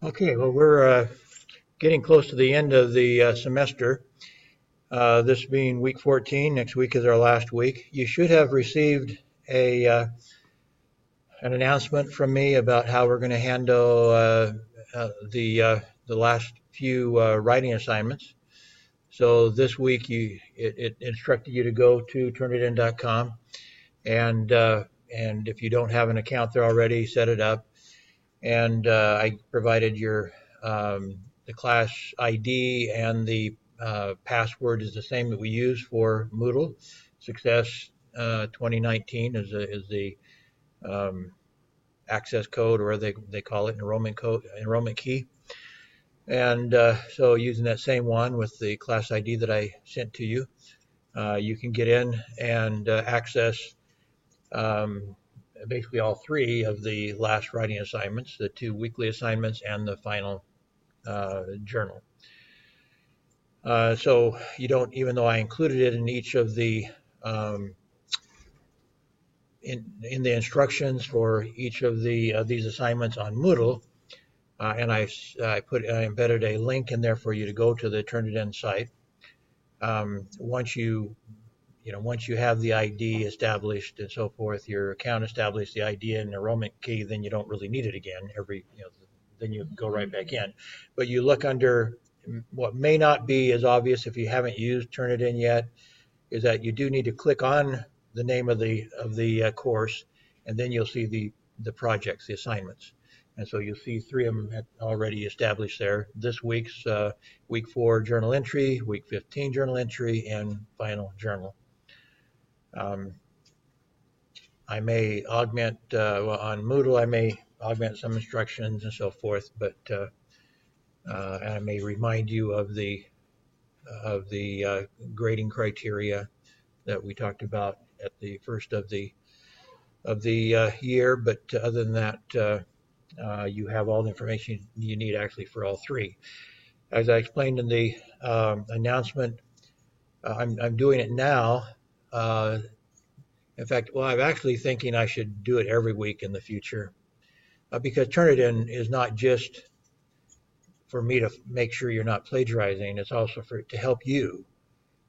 Okay, well, we're getting close to the end of the semester. This being week 14, next week is our last week. You should have received a an announcement from me about how we're going to handle the last few writing assignments. So this week, it instructed you to go to turnitin.com and if you don't have an account there already, set it up. And I provided your the class ID and the password is the same that we use for Moodle. Success 2019 is the um, access code, or they call it enrollment key. And so using that same one with the class ID that I sent to you, you can get in and access um, basically all three of the last writing assignments, the two weekly assignments and the final journal. So you don't, even though I included it in each of the um, in the instructions for each of these assignments on Moodle, and I embedded a link in there for you to go to the Turnitin site. Once you have the ID established and so forth, your account established, the ID and enrollment key, then you don't really need it again. Then you go right back in. But you look under what may not be as obvious if you haven't used Turnitin yet, is that you do need to click on the name of the course, and then you'll see the projects, the assignments. And so you'll see three of them already established there. This week's week 4 journal entry, week 15 journal entry, and final journal. Um, I may augment on Moodle. I may augment some instructions and so forth, but and I may remind you of the grading criteria that we talked about at the first of the year. But other than that, you have all the information you need actually for all three. As I explained in the announcement, I'm doing it now. In fact, well, I'm actually thinking I should do it every week in the future because Turnitin is not just for me to make sure you're not plagiarizing. It's also to help you.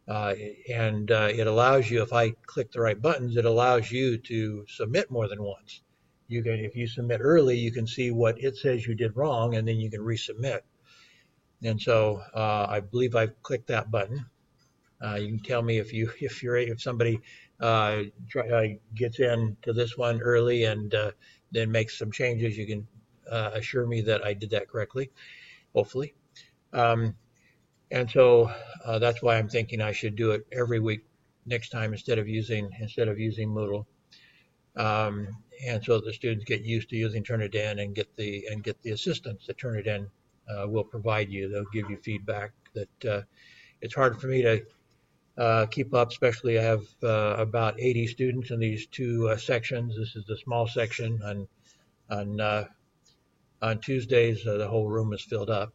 And it allows you, if I click the right buttons, it allows you to submit more than once. If you submit early, you can see what it says you did wrong, and then you can resubmit. And so I believe I've clicked that button. You can tell me if somebody gets into this one early and then makes some changes. You can assure me that I did that correctly, hopefully. Um, and so that's why I'm thinking I should do it every week next time instead of using Moodle. And so the students get used to using Turnitin and get the assistance that Turnitin will provide you. They'll give you feedback that it's hard for me to keep up, especially I have about 80 students in these two sections. This is the small section. On Tuesdays, the whole room is filled up.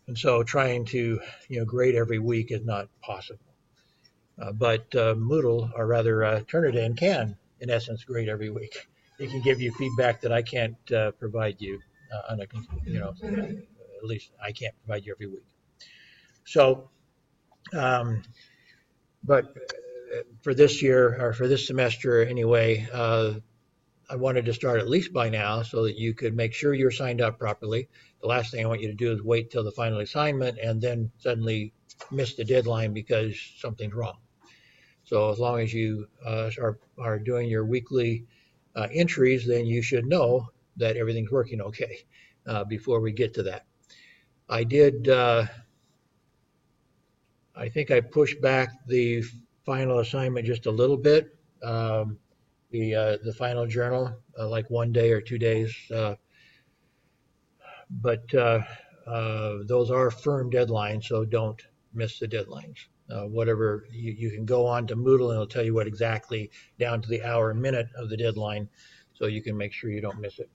And so trying to grade every week is not possible. But Moodle, or rather Turnitin, can, in essence, grade every week. It can give you feedback that I can't provide you on at least I can't provide you every week. So, but for this year or for this semester anyway, I wanted to start at least by now so that you could make sure you're signed up properly. The last thing I want you to do is wait till the final assignment and then suddenly miss the deadline because something's wrong. So as long as you are doing your weekly entries, then you should know that everything's working okay before we get to that. I did. I think I pushed back the final assignment just a little bit. The final journal, like 1 day or 2 days, but those are firm deadlines, so don't miss the deadlines. Whatever you can go on to Moodle and it'll tell you what exactly down to the hour, minute of the deadline, so you can make sure you don't miss it.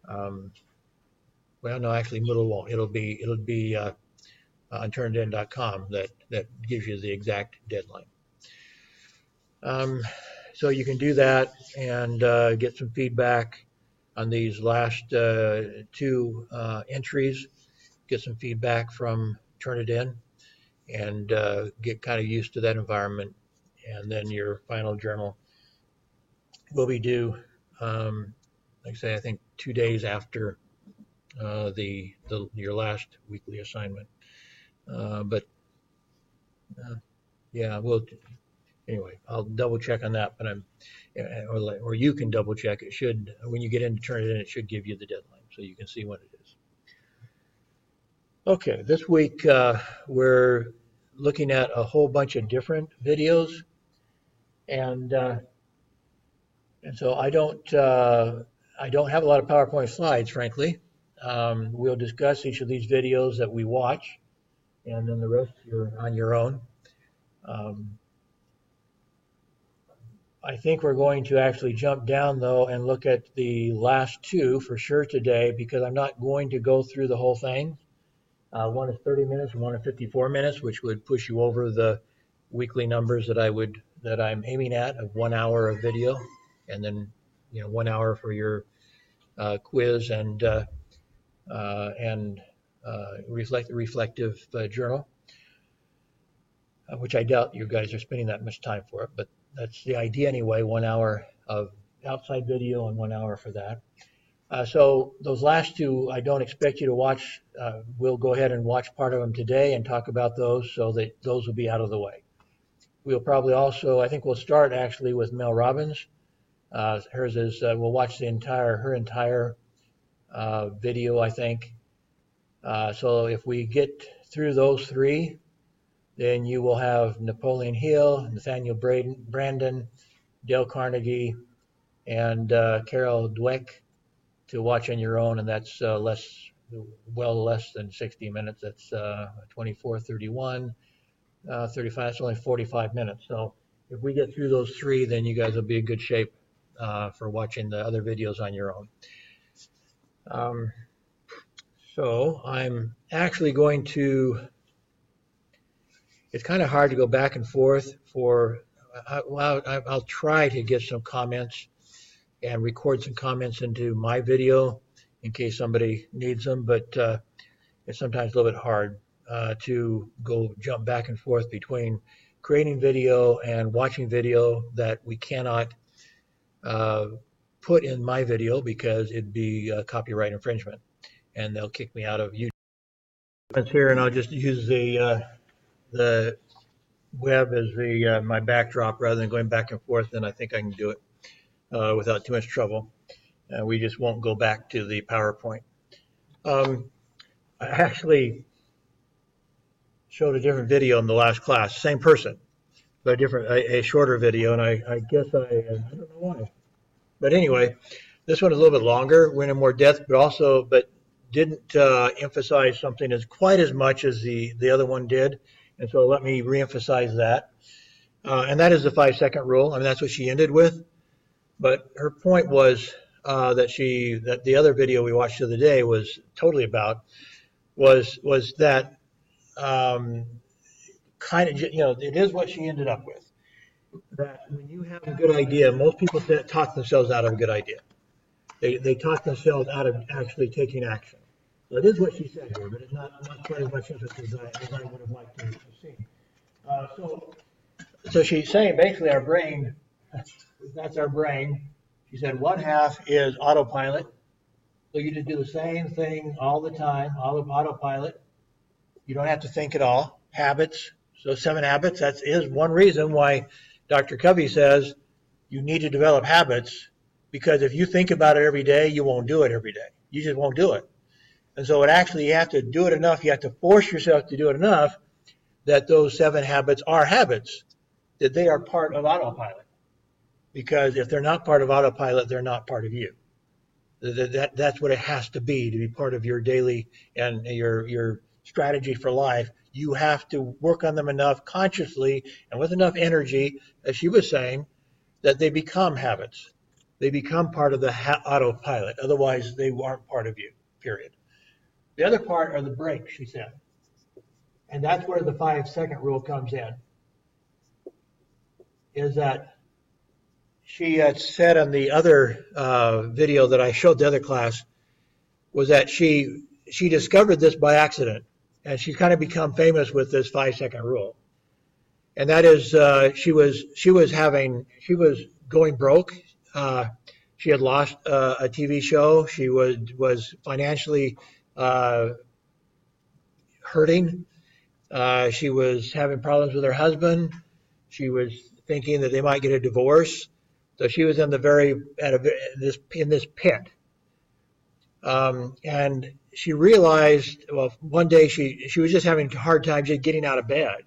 Well, no, actually, Moodle won't. It'll be on turnitin.com that gives you the exact deadline. So you can do that and get some feedback. on these last two entries, get some feedback from Turnitin, and get kind of used to that environment. And then your final journal will be due, like I say, I think 2 days after your last weekly assignment. But yeah, well, anyway, I'll double check on that. But or you can double check. It should, when you get in to turn it in, it should give you the deadline so you can see when it is. Okay, this week we're looking at a whole bunch of different videos, and so I don't have a lot of PowerPoint slides, frankly. We'll discuss each of these videos that we watch, and then the rest you're on your own. I think we're going to actually jump down, though, and look at the last two for sure today, because I'm not going to go through the whole thing. One is 30 minutes and one is 54 minutes, which would push you over the weekly numbers that I'm aiming at of 1 hour of video, and then 1 hour for your quiz and reflective journal, which I doubt you guys are spending that much time for it, but that's the idea anyway. 1 hour of outside video and 1 hour for that. So those last two, I don't expect you to watch. We'll go ahead and watch part of them today and talk about those so that those will be out of the way. We'll probably also, I think we'll start actually with Mel Robbins. Hers is, we'll watch her entire video, I think. So if we get through those three, then you will have Napoleon Hill, Nathaniel Brandon, Dale Carnegie, and Carol Dweck to watch on your own, and that's well less than 60 minutes. That's 24, 31, 35. That's only 45 minutes. So if we get through those three, then you guys will be in good shape for watching the other videos on your own. So I'm actually going to, it's kind of hard to go back and forth I'll try to get some comments and record some comments into my video in case somebody needs them, but it's sometimes a little bit hard to jump back and forth between creating video and watching video that we cannot put in my video because it'd be copyright infringement, and they'll kick me out of YouTube. Here, and I'll just use the web as my backdrop rather than going back and forth, and I think I can do it without too much trouble. We just won't go back to the PowerPoint. I actually showed a different video in the last class, same person, but a shorter video, and I guess I don't know why. But anyway, this one is a little bit longer, went in more depth, but didn't emphasize something quite as much as the other one did, and so let me reemphasize that. And that is the 5-second rule. I mean, that's what she ended with. But her point was that the other video we watched the other day was totally about was that kind of, it is what she ended up with. That when you have a good idea, most people talk themselves out of a good idea. They talk themselves out of actually taking action. So it is what she said here, but it's not quite as much emphasis as I would have liked to have seen. So she's saying basically our brain, that's our brain. She said 1/2 is autopilot. So you just do the same thing all the time, all of autopilot. You don't have to think at all. Habits. So 7 habits, that is one reason why Dr. Covey says you need to develop habits, because if you think about it every day, you won't do it every day. You just won't do it. And so you have to do it enough. You have to force yourself to do it enough that those 7 habits are habits, that they are part of autopilot. Because if they're not part of autopilot, they're not part of you. That's what it has to be part of your daily and your strategy for life. You have to work on them enough consciously and with enough energy, as she was saying, that they become habits. They become part of the autopilot. Otherwise, they aren't part of you, period. The other part are the brakes, she said. And that's where the 5-second rule comes in, is that she said on the other video that I showed the other class was that she discovered this by accident, and she's kind of become famous with this 5 second rule. And that is, she was going broke. She had lost a TV show. She was financially uh, hurting. She was having problems with her husband. She was thinking that they might get a divorce. So she was in the in this pit. And she realized, well, one day she was just having a hard time just getting out of bed.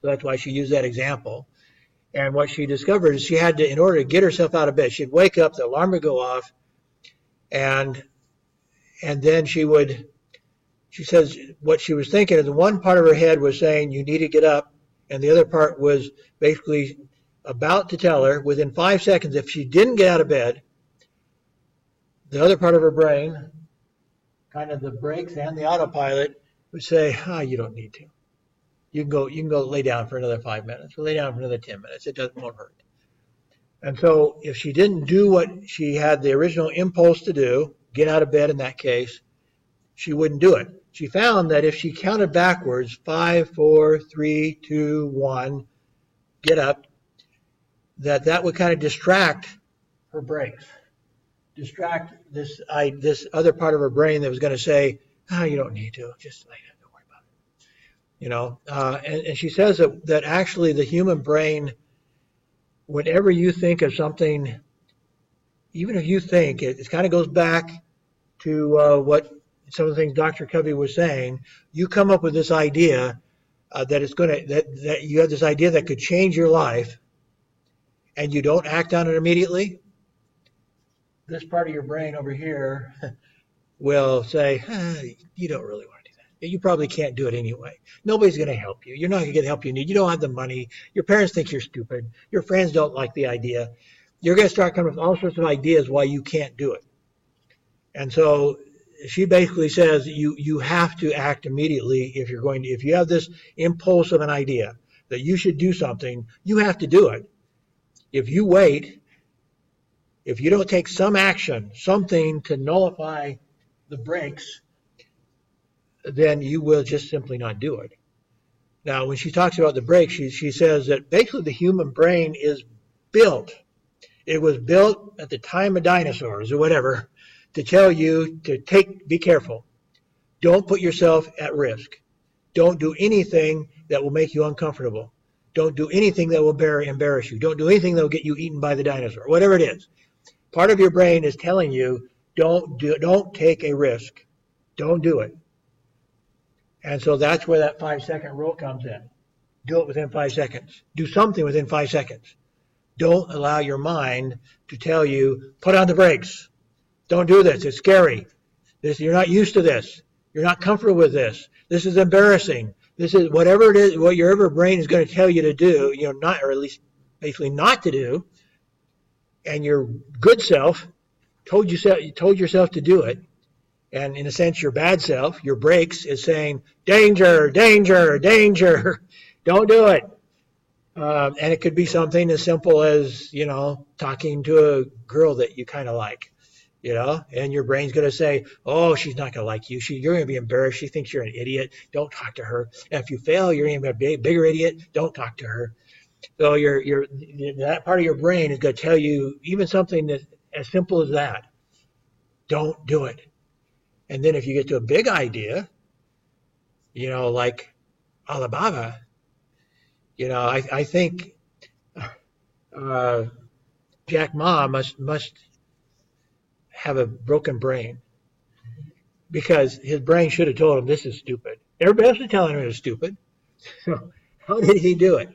So that's why she used that example. And what she discovered is she had to, in order to get herself out of bed, she'd wake up, the alarm would go off, and then she says what she was thinking is one part of her head was saying you need to get up, and the other part was basically about to tell her within 5 seconds if she didn't get out of bed, the other part of her brain, kind of the brakes and the autopilot, would say, you don't need to. You can go lay down for another 5 minutes, or lay down for another 10 minutes. Won't hurt. And so if she didn't do what she had the original impulse to do, get out of bed in that case, she wouldn't do it. She found that if she counted backwards, 5, 4, 3, 2, 1, get up, that would kind of distract her brakes, distract this other part of her brain that was going to say, you don't need to, just lay down, don't worry about it. You know, and she says that actually the human brain, whenever you think of something, even if you think, it kind of goes back to what some of the things Dr. Covey was saying. You come up with this idea that you have this idea that could change your life, and you don't act on it immediately. This part of your brain over here will say, you don't really want to do that. You probably can't do it anyway. Nobody's going to help you. You're not going to get the help you need. You don't have the money. Your parents think you're stupid. Your friends don't like the idea. You're going to start coming up with all sorts of ideas why you can't do it. And so she basically says you have to act immediately if you have this impulse of an idea that you should do something, you have to do it. If you wait, if you don't take some action, something to nullify the brakes, then you will just simply not do it. Now, when she talks about the brakes, she says that basically the human brain is built. It was built at the time of dinosaurs or whatever to tell you to be careful. Don't put yourself at risk. Don't do anything that will make you uncomfortable. Don't do anything that will embarrass you. Don't do anything that will get you eaten by the dinosaur, whatever it is. Part of your brain is telling you, don't take a risk. Don't do it. And so that's where that 5 second rule comes in. Do it within 5 seconds. Do something within 5 seconds. Don't allow your mind to tell you, put on the brakes. Don't do this. It's scary. You're not used to this. You're not comfortable with this. This is embarrassing. This is whatever it is, what your brain is going to tell you to do, not, or at least basically not to do. And your good self told yourself to do it. And in a sense, your bad self, your brakes, is saying, danger, danger, danger. Don't do it. And it could be something as simple as, talking to a girl that you kind of like, and your brain's going to say, oh, she's not going to like you. You're going to be embarrassed. She thinks you're an idiot. Don't talk to her. And if you fail, you're going to be a bigger idiot. Don't talk to her. So that part of your brain is going to tell you even something that as simple as that. Don't do it. And then if you get to a big idea, like Alibaba, I think Jack Ma must have a broken brain, because his brain should have told him this is stupid. Everybody else was telling him it was stupid. So how did he do it?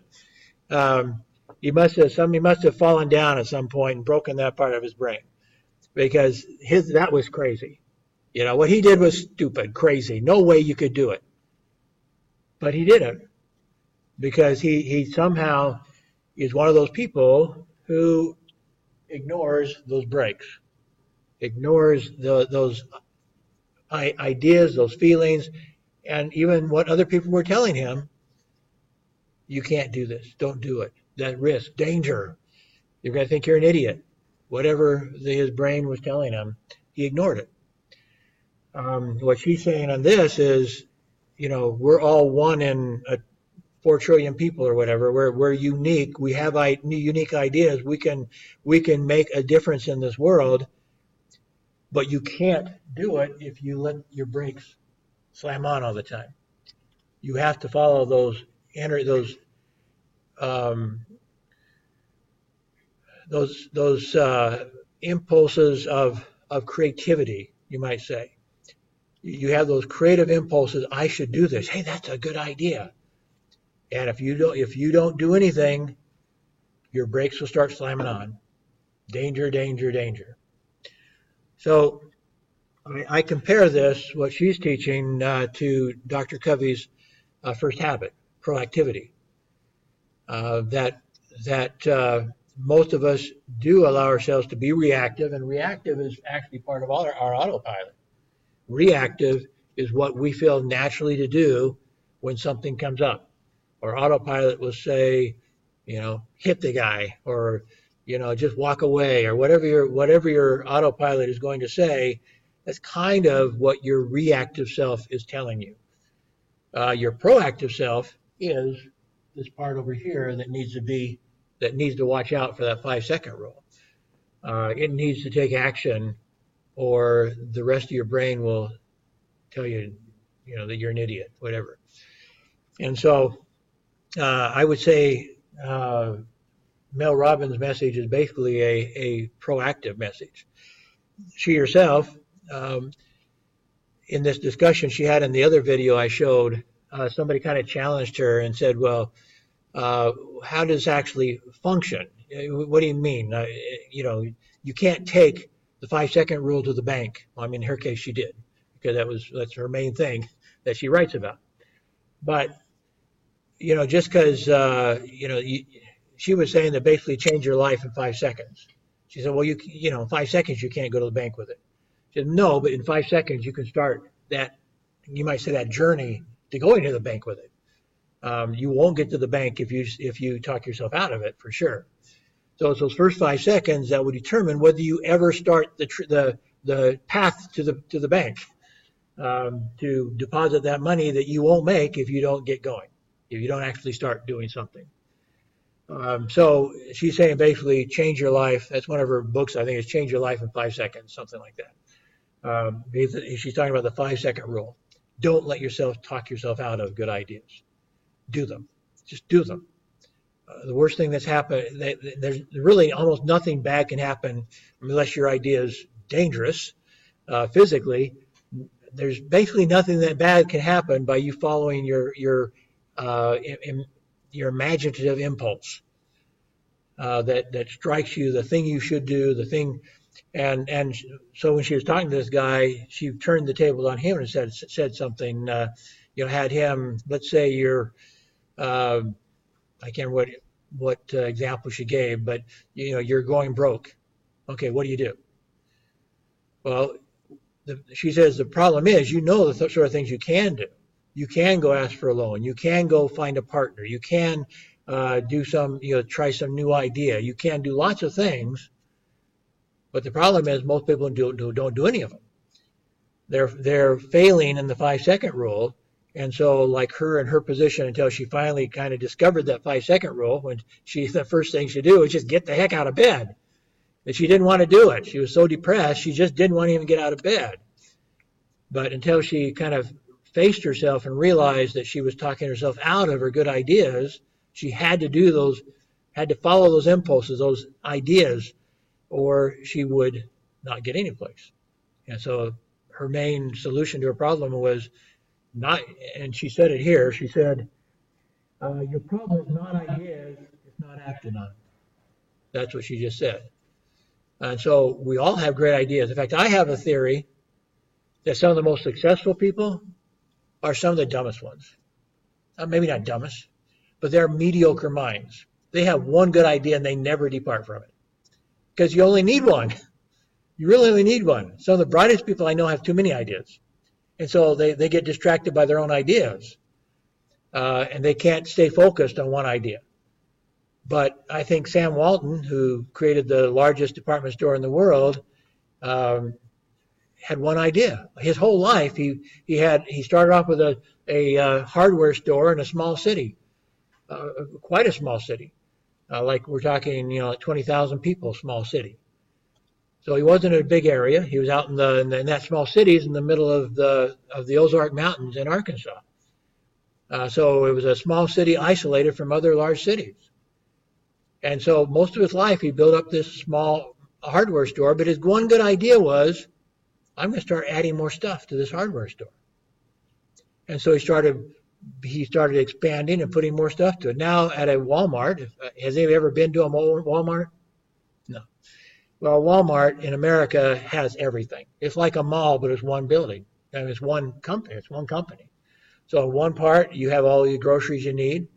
He must have fallen down at some point and broken that part of his brain, because that was crazy. What he did was stupid, crazy. No way you could do it. But he did it because he somehow is one of those people who ignores those brakes, ignores those ideas, those feelings, and even what other people were telling him. You can't do this. Don't do it. That risk, danger. You're going to think you're an idiot. Whatever his brain was telling him, he ignored it. What she's saying on this is, we're all one in 4 trillion people or whatever. We're unique. We have unique ideas. We can make a difference in this world, but you can't do it if you let your brakes slam on all the time. You have to follow those impulses of creativity, you might say. You have those creative impulses. I should do this. Hey, that's a good idea. And if you don't do anything, your brakes will start slamming on. Danger, danger, danger. So I compare this, what she's teaching, to Dr. Covey's first habit, proactivity. That most of us do allow ourselves to be reactive, and reactive is actually part of our autopilot. Reactive is what we feel naturally to do when something comes up. Or autopilot will say, hit the guy, or just walk away, or whatever your autopilot is going to say. That's kind of what your reactive self is telling you. Your proactive self is this part over here that needs to watch out for that 5-second rule. It needs to take action, or the rest of your brain will tell you, that you're an idiot, whatever. And so I would say Mel Robbins' message is basically a proactive message. She herself, in this discussion she had in the other video I showed, somebody kind of challenged her and said, well, how does this actually function? What do you mean? You can't take the 5-second rule to the bank. Well, I mean, in her case, she did, because that's her main thing that she writes about. But, just because, she was saying that basically change your life in 5 seconds. She said, well, in 5 seconds, you can't go to the bank with it. She said, no, but in 5 seconds, you can start that, you might say, that journey to going to the bank with it. You won't get to the bank if you talk yourself out of it, for sure. So it's those first 5 seconds that will determine whether you ever start the path to the bank, to deposit that money that you won't make if you don't get going, if you don't actually start doing something. So she's saying basically change your life. That's one of her books, I think, is Change Your Life in 5 Seconds, something like that. She's talking about the 5-second rule. Don't let yourself talk yourself out of good ideas. Do them. Just do them. The worst thing that's happened, there's really almost nothing bad can happen unless your idea is dangerous physically. There's basically nothing that bad can happen by you following your imaginative impulse that strikes you, the thing you should do, the thing. And so when she was talking to this guy, she turned the tables on him and said something. Had him. Let's say you're. I can't remember what example she gave, but you're going broke. Okay, what do you do? Well, she says the problem is, the sort of things you can do. You can go ask for a loan. You can go find a partner. You can do some, try some new idea. You can do lots of things, but the problem is most people don't do any of them. They're failing in the 5-second rule. And so, like her in her position, until she finally kind of discovered that 5-second rule, when the first thing she do is just get the heck out of bed. But she didn't want to do it. She was so depressed, she just didn't want to even get out of bed. But until she kind of faced herself and realized that she was talking herself out of her good ideas, she had to follow those impulses, those ideas, or she would not get any place. And so her main solution to her problem was, and she said it here, she said, your problem is not ideas, it's not acting on it. That's what she just said. And so we all have great ideas. In fact, I have a theory that some of the most successful people are some of the dumbest ones. Maybe not dumbest, but they're mediocre minds. They have one good idea and they never depart from it. Because you only need one. You really only need one. Some of the brightest people I know have too many ideas. And so they get distracted by their own ideas. And they can't stay focused on one idea. But I think Sam Walton, who created the largest department store in the world, um, had one idea. His whole life, he started off with a hardware store in a small city, quite a small city, like we're talking, like 20,000 people, small city. So he wasn't in a big area. He was out in that small city, in the middle of the Ozark Mountains in Arkansas. So it was a small city isolated from other large cities. And so most of his life he built up this small hardware store. But his one good idea was, I'm going to start adding more stuff to this hardware store. And so he started expanding and putting more stuff to it. Now at a Walmart, has anybody ever been to a Walmart? No. Well, Walmart in America has everything. It's like a mall, but it's one building. And it's one company. It's one company. So in one part, you have all the groceries you need.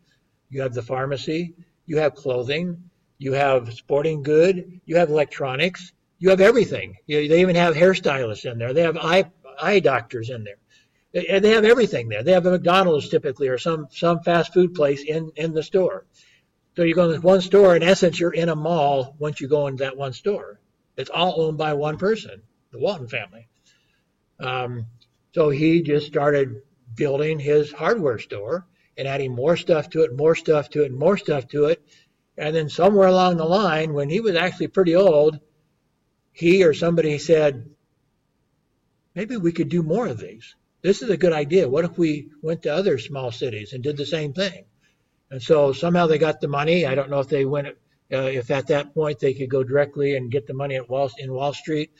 You have the pharmacy. You have clothing. You have sporting good. You have electronics. You have everything. They even have hairstylists in there. They have eye doctors in there. They have everything there. They have a McDonald's typically, or some fast food place in the store. So you go to this one store. In essence, you're in a mall once you go into that one store. It's all owned by one person, the Walton family. So he just started building his hardware store and adding more stuff to it, more stuff to it, more stuff to it. And then somewhere along the line, when he was actually pretty old, he or somebody said, maybe we could do more of these. This is a good idea. What if we went to other small cities and did the same thing? And so somehow they got the money. I don't know if they went, if at that point they could go directly and get the money in Wall Street,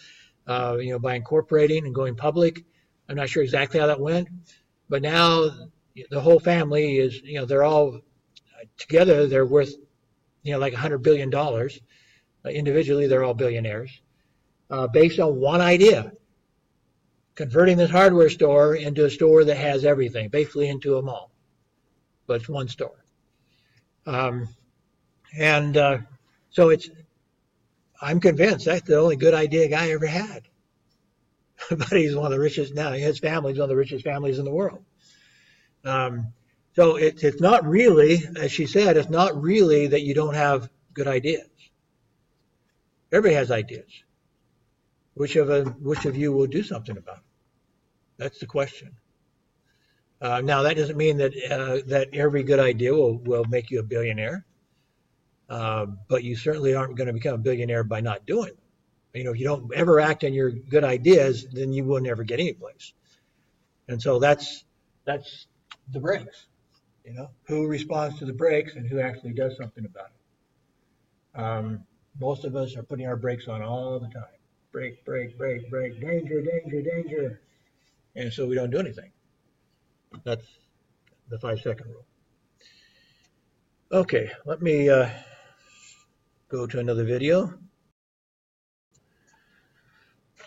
by incorporating and going public. I'm not sure exactly how that went. But now the whole family is, they're all together. They're worth, like $100 billion. Individually, they're all billionaires, based on one idea: converting this hardware store into a store that has everything, basically into a mall, but it's one store. So I'm convinced that's the only good idea a guy ever had. But he's one of the richest now. His family's one of the richest families in the world. So it's not really, as she said, it's not really that you don't have good ideas. Everybody has ideas. Which of you will do something about it? That's the question. Now that doesn't mean that every good idea will make you a billionaire, but you certainly aren't going to become a billionaire by not doing them. If you don't ever act on your good ideas, then you will never get anyplace. And so that's the brakes. Who responds to the brakes and who actually does something about it. Most of us are putting our brakes on all the time. Brake, brake, brake, brake, danger, danger, danger. And so we don't do anything. That's the 5-second rule. Okay, let me go to another video.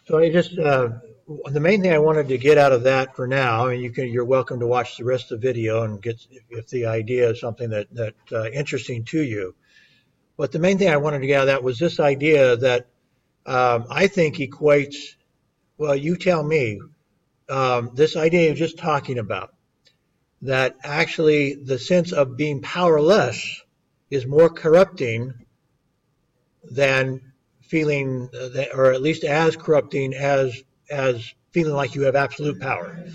So the main thing I wanted to get out of that for now, and you're welcome to watch the rest of the video and get if the idea is something that interesting to you. But the main thing I wanted to get out of that was this idea that I think equates. Well, you tell me. This idea you're just talking about, that actually the sense of being powerless is more corrupting than feeling, or at least as corrupting as feeling like you have absolute power.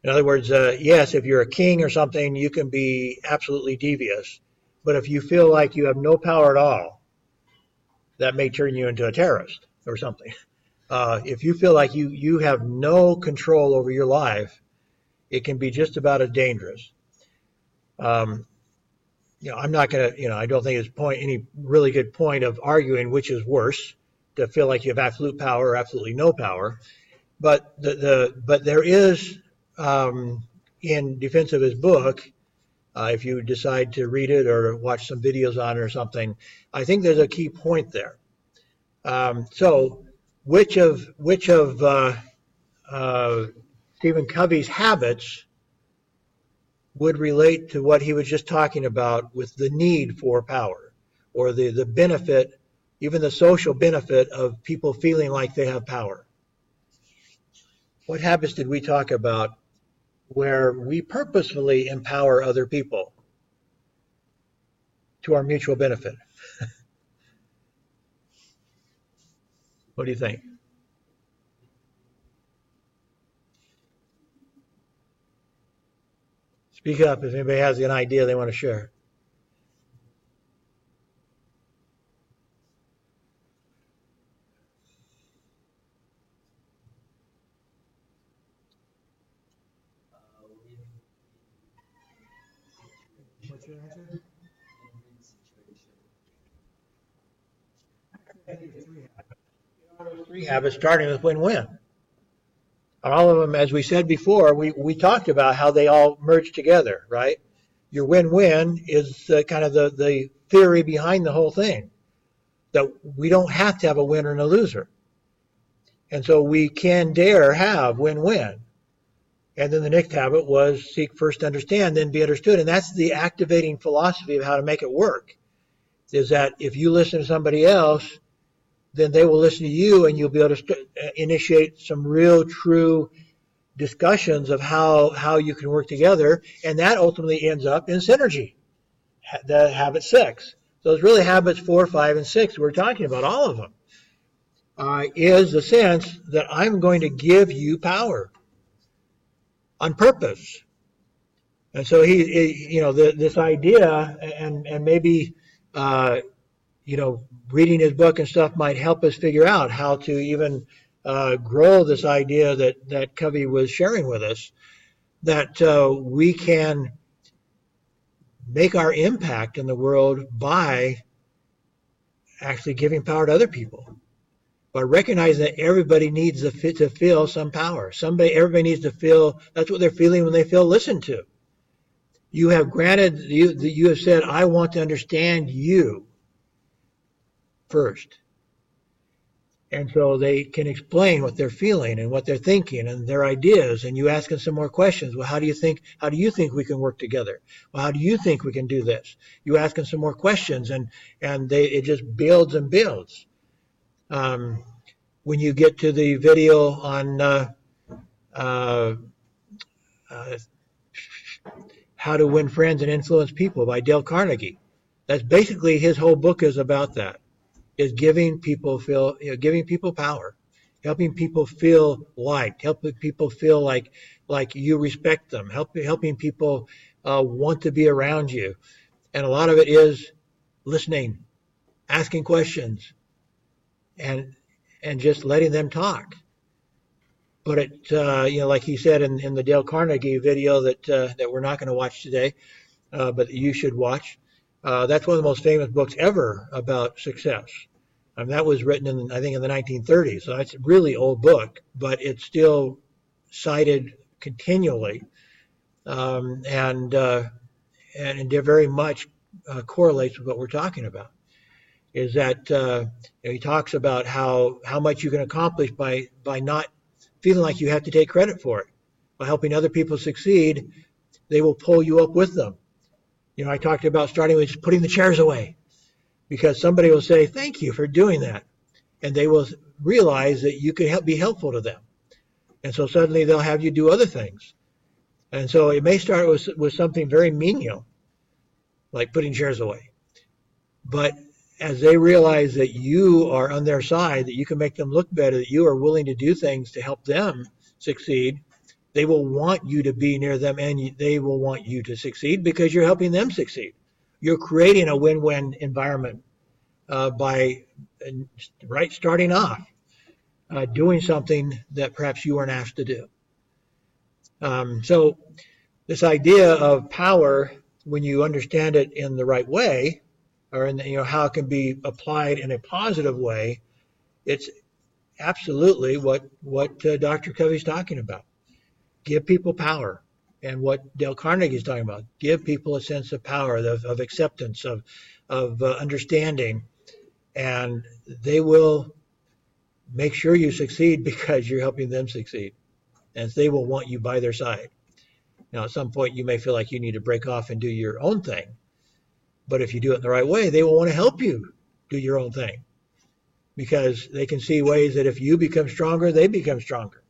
In other words, yes, if you're a king or something, you can be absolutely devious. But if you feel like you have no power at all, that may turn you into a terrorist or something. If you feel like you have no control over your life, it can be just about as dangerous. I'm not going to, I don't think it's any really good point of arguing which is worse, to feel like you have absolute power or absolutely no power. But but there is, in defense of his book, if you decide to read it or watch some videos on it or something, I think there's a key point there. So which of Stephen Covey's habits would relate to what he was just talking about with the need for power, or the benefit, even the social benefit of people feeling like they have power? What habits did we talk about where we purposefully empower other people to our mutual benefit. What do you think? Speak up if anybody has an idea they want to share. What's your answer? I think it's three habits starting with win-win. All of them, as we said before, we talked about how they all merge together, right? Your win-win is kind of the theory behind the whole thing, that we don't have to have a winner and a loser. And so we can dare have win-win. And then the next habit was seek first to understand, then be understood. And that's the activating philosophy of how to make it work, is that if you listen to somebody else, then they will listen to you, and you'll be able to initiate some real, true discussions of how you can work together. And that ultimately ends up in synergy, the habit 6. So it's really habits 4, 5, and 6 we're talking about, all of them, is the sense that I'm going to give you power on purpose. And so this idea, and maybe, reading his book and stuff might help us figure out how to even grow this idea that Covey was sharing with us, that we can make our impact in the world by actually giving power to other people, by recognizing that everybody needs to feel some power. Everybody needs to feel that's what they're feeling when they feel listened to. You have granted, you have said, I want to understand you first. And so they can explain what they're feeling and what they're thinking and their ideas. And you ask them some more questions. Well, how do you think we can work together? Well, how do you think we can do this? You ask them some more questions, and it just builds and builds. When you get to the video on How to Win Friends and Influence People by Dale Carnegie, that's basically his whole book is about that. Is giving people power, helping people feel liked, helping people feel like you respect them, helping people want to be around you. And a lot of it is listening, asking questions, and just letting them talk. But it, like he said in the Dale Carnegie video that we're not going to watch today, but you should watch. That's one of the most famous books ever about success. That was written I think in the 1930s, so it's a really old book, but it's still cited continually, and it very much correlates with what we're talking about. Is that he talks about how much you can accomplish by not feeling like you have to take credit for it. By helping other people succeed, they will pull you up with them. I talked about starting with just putting the chairs away, because somebody will say, thank you for doing that. And they will realize that you can be helpful to them. And so suddenly they'll have you do other things. And so it may start with something very menial, like putting chairs away. But as they realize that you are on their side, that you can make them look better, that you are willing to do things to help them succeed, they will want you to be near them, and they will want you to succeed because you're helping them succeed. You're creating a win-win environment by starting off doing something that perhaps you weren't asked to do. So this idea of power, when you understand it in the right way, or in how it can be applied in a positive way, it's absolutely what Dr. Covey's talking about. Give people power. And what Dale Carnegie is talking about, give people a sense of power, of acceptance, of understanding, and they will make sure you succeed because you're helping them succeed, and they will want you by their side. Now, at some point, you may feel like you need to break off and do your own thing, but if you do it in the right way, they will want to help you do your own thing, because they can see ways that if you become stronger, they become stronger,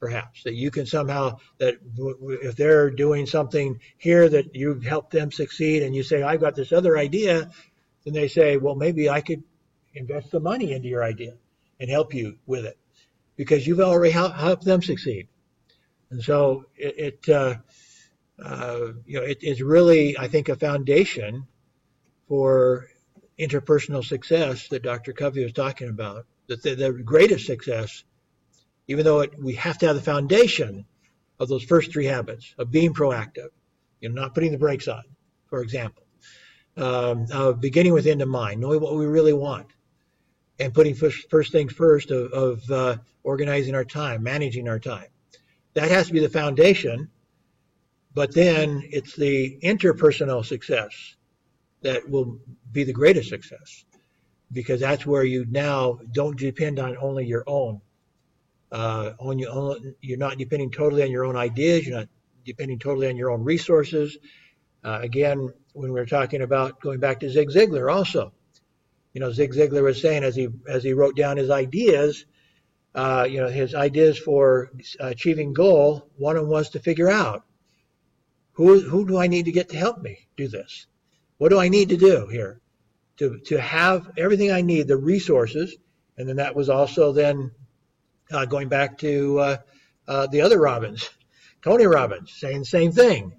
perhaps, that you can somehow, that if they're doing something here that you've helped them succeed and you say, I've got this other idea, then they say, well, maybe I could invest some money into your idea and help you with it because you've already helped them succeed. And so it's really, I think, a foundation for interpersonal success that Dr. Covey was talking about. That the greatest success, even though we have to have the foundation of those first three habits of being proactive, not putting the brakes on, for example, beginning with end in mind, knowing what we really want, and putting first things first of organizing our time, managing our time. That has to be the foundation, but then it's the interpersonal success that will be the greatest success, because that's where you now don't depend on only your own. You're not depending totally on your own ideas. You're not depending totally on your own resources. Again, when we were talking about going back to Zig Ziglar also, Zig Ziglar was saying as he wrote down his ideas, his ideas for achieving goal, one of them was to figure out who do I need to get to help me do this? What do I need to do here to have everything I need, the resources? And then that was also then going back to the other Robbins, Tony Robbins, saying the same thing,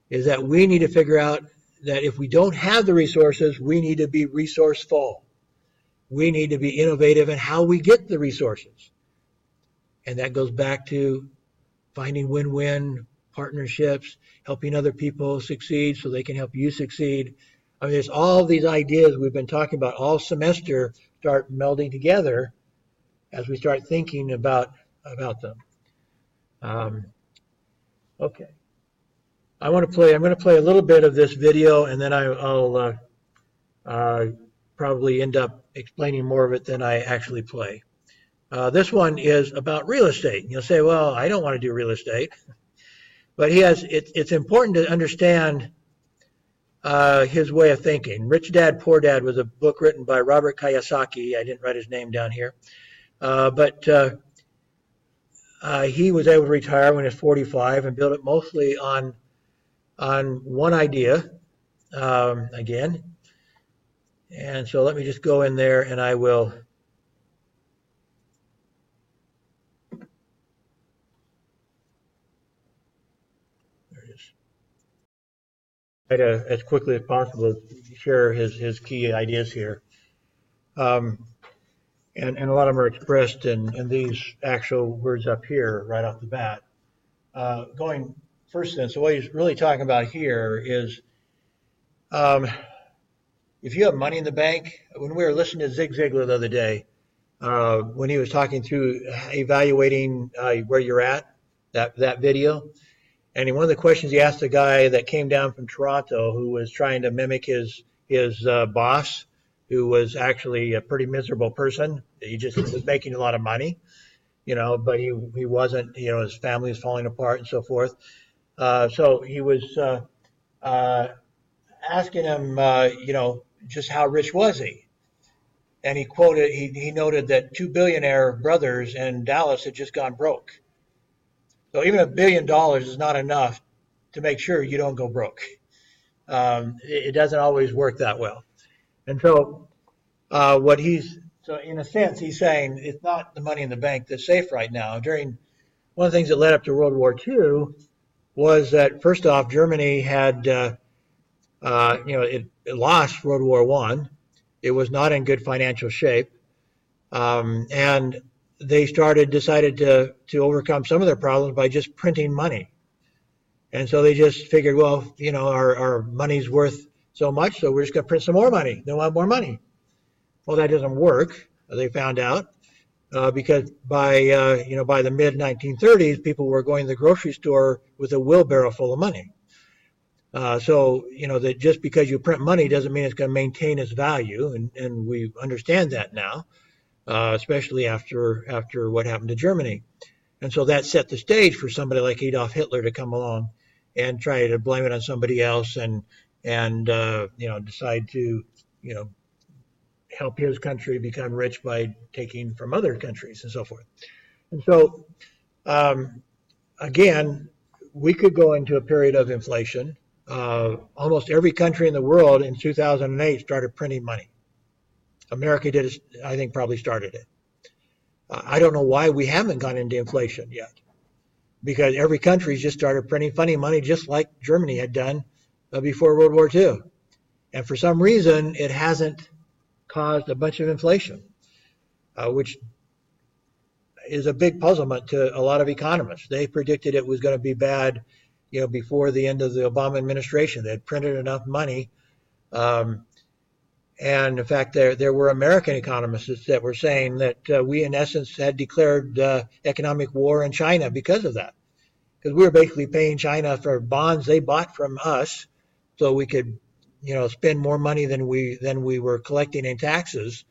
is that we need to figure out that if we don't have the resources, we need to be resourceful. We need to be innovative in how we get the resources. And that goes back to finding win-win partnerships, helping other people succeed so they can help you succeed. I mean, there's all these ideas we've been talking about all semester start melding together as we start thinking about them. Okay. I'm going to play a little bit of this video, and then I'll probably end up explaining more of it than I actually play. This one is about real estate. You'll say, well, I don't want to do real estate. But it's important to understand his way of thinking. Rich Dad, Poor Dad was a book written by Robert Kiyosaki. I didn't write his name down here. But he was able to retire when he was 45 and build it mostly on one idea, again. And so let me just go in there and I will. There it is. Try to, as quickly as possible, share his key ideas here. And a lot of them are expressed in these actual words up here right off the bat. Going first then, so what he's really talking about here is if you have money in the bank, when we were listening to Zig Ziglar the other day, when he was talking through evaluating where you're at, that video, and one of the questions he asked a guy that came down from Toronto who was trying to mimic his boss, who was actually a pretty miserable person. He just was making a lot of money, but he wasn't, his family was falling apart and so forth. So he was asking him, just how rich was he? And he noted that two billionaire brothers in Dallas had just gone broke. So even $1 billion is not enough to make sure you don't go broke. It doesn't always work that well. And so so in a sense, he's saying it's not the money in the bank that's safe right now. One of the things that led up to World War II was that, first off, Germany had, it lost World War I. It was not in good financial shape. And they decided to overcome some of their problems by just printing money. And so they just figured, well, our money's worth so much, so we're just going to print some more money. They want more money. Well, that doesn't work, they found out, because by the mid 1930s, people were going to the grocery store with a wheelbarrow full of money. So that just because you print money doesn't mean it's going to maintain its value, and we understand that now. Especially after what happened to Germany. And so that set the stage for somebody like Adolf Hitler to come along and try to blame it on somebody else and decide to, help his country become rich by taking from other countries and so forth. And so Um, Again, we could go into a period of inflation. Almost every country in the world in 2008 started printing money. America did, I think, probably started it. I don't know why we haven't gone into inflation yet, because every country's just started printing funny money, just like Germany had done before World War II. And for some reason, it hasn't caused a bunch of inflation, which is a big puzzlement to a lot of economists. They predicted it was going to be bad, before the end of the Obama administration. They had printed enough money. Um, and in fact, there were American economists that were saying that we, in essence, had declared economic war in China because of that. Because we were basically paying China for bonds they bought from us, so we could, spend more money than we were collecting in taxes,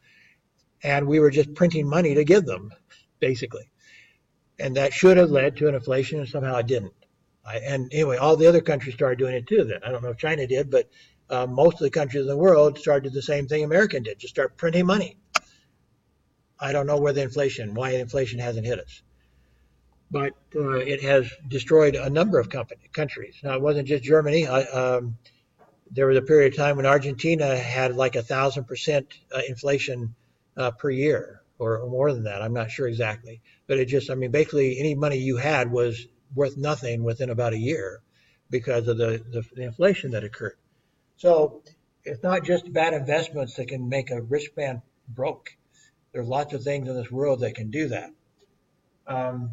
and we were just printing money to give them, basically. And that should have led to an inflation, and somehow it didn't. And anyway, all the other countries started doing it too. Then I don't know if China did, but most of the countries in the world started the same thing America did, just start printing money. I don't know why inflation hasn't hit us, but it has destroyed a number of countries. Now, it wasn't just Germany. There was a period of time when Argentina had like 1,000% inflation per year, or more than that. I'm not sure exactly, but basically any money you had was worth nothing within about a year because of the inflation that occurred. So it's not just bad investments that can make a rich man broke. There's lots of things in this world that can do that. Um,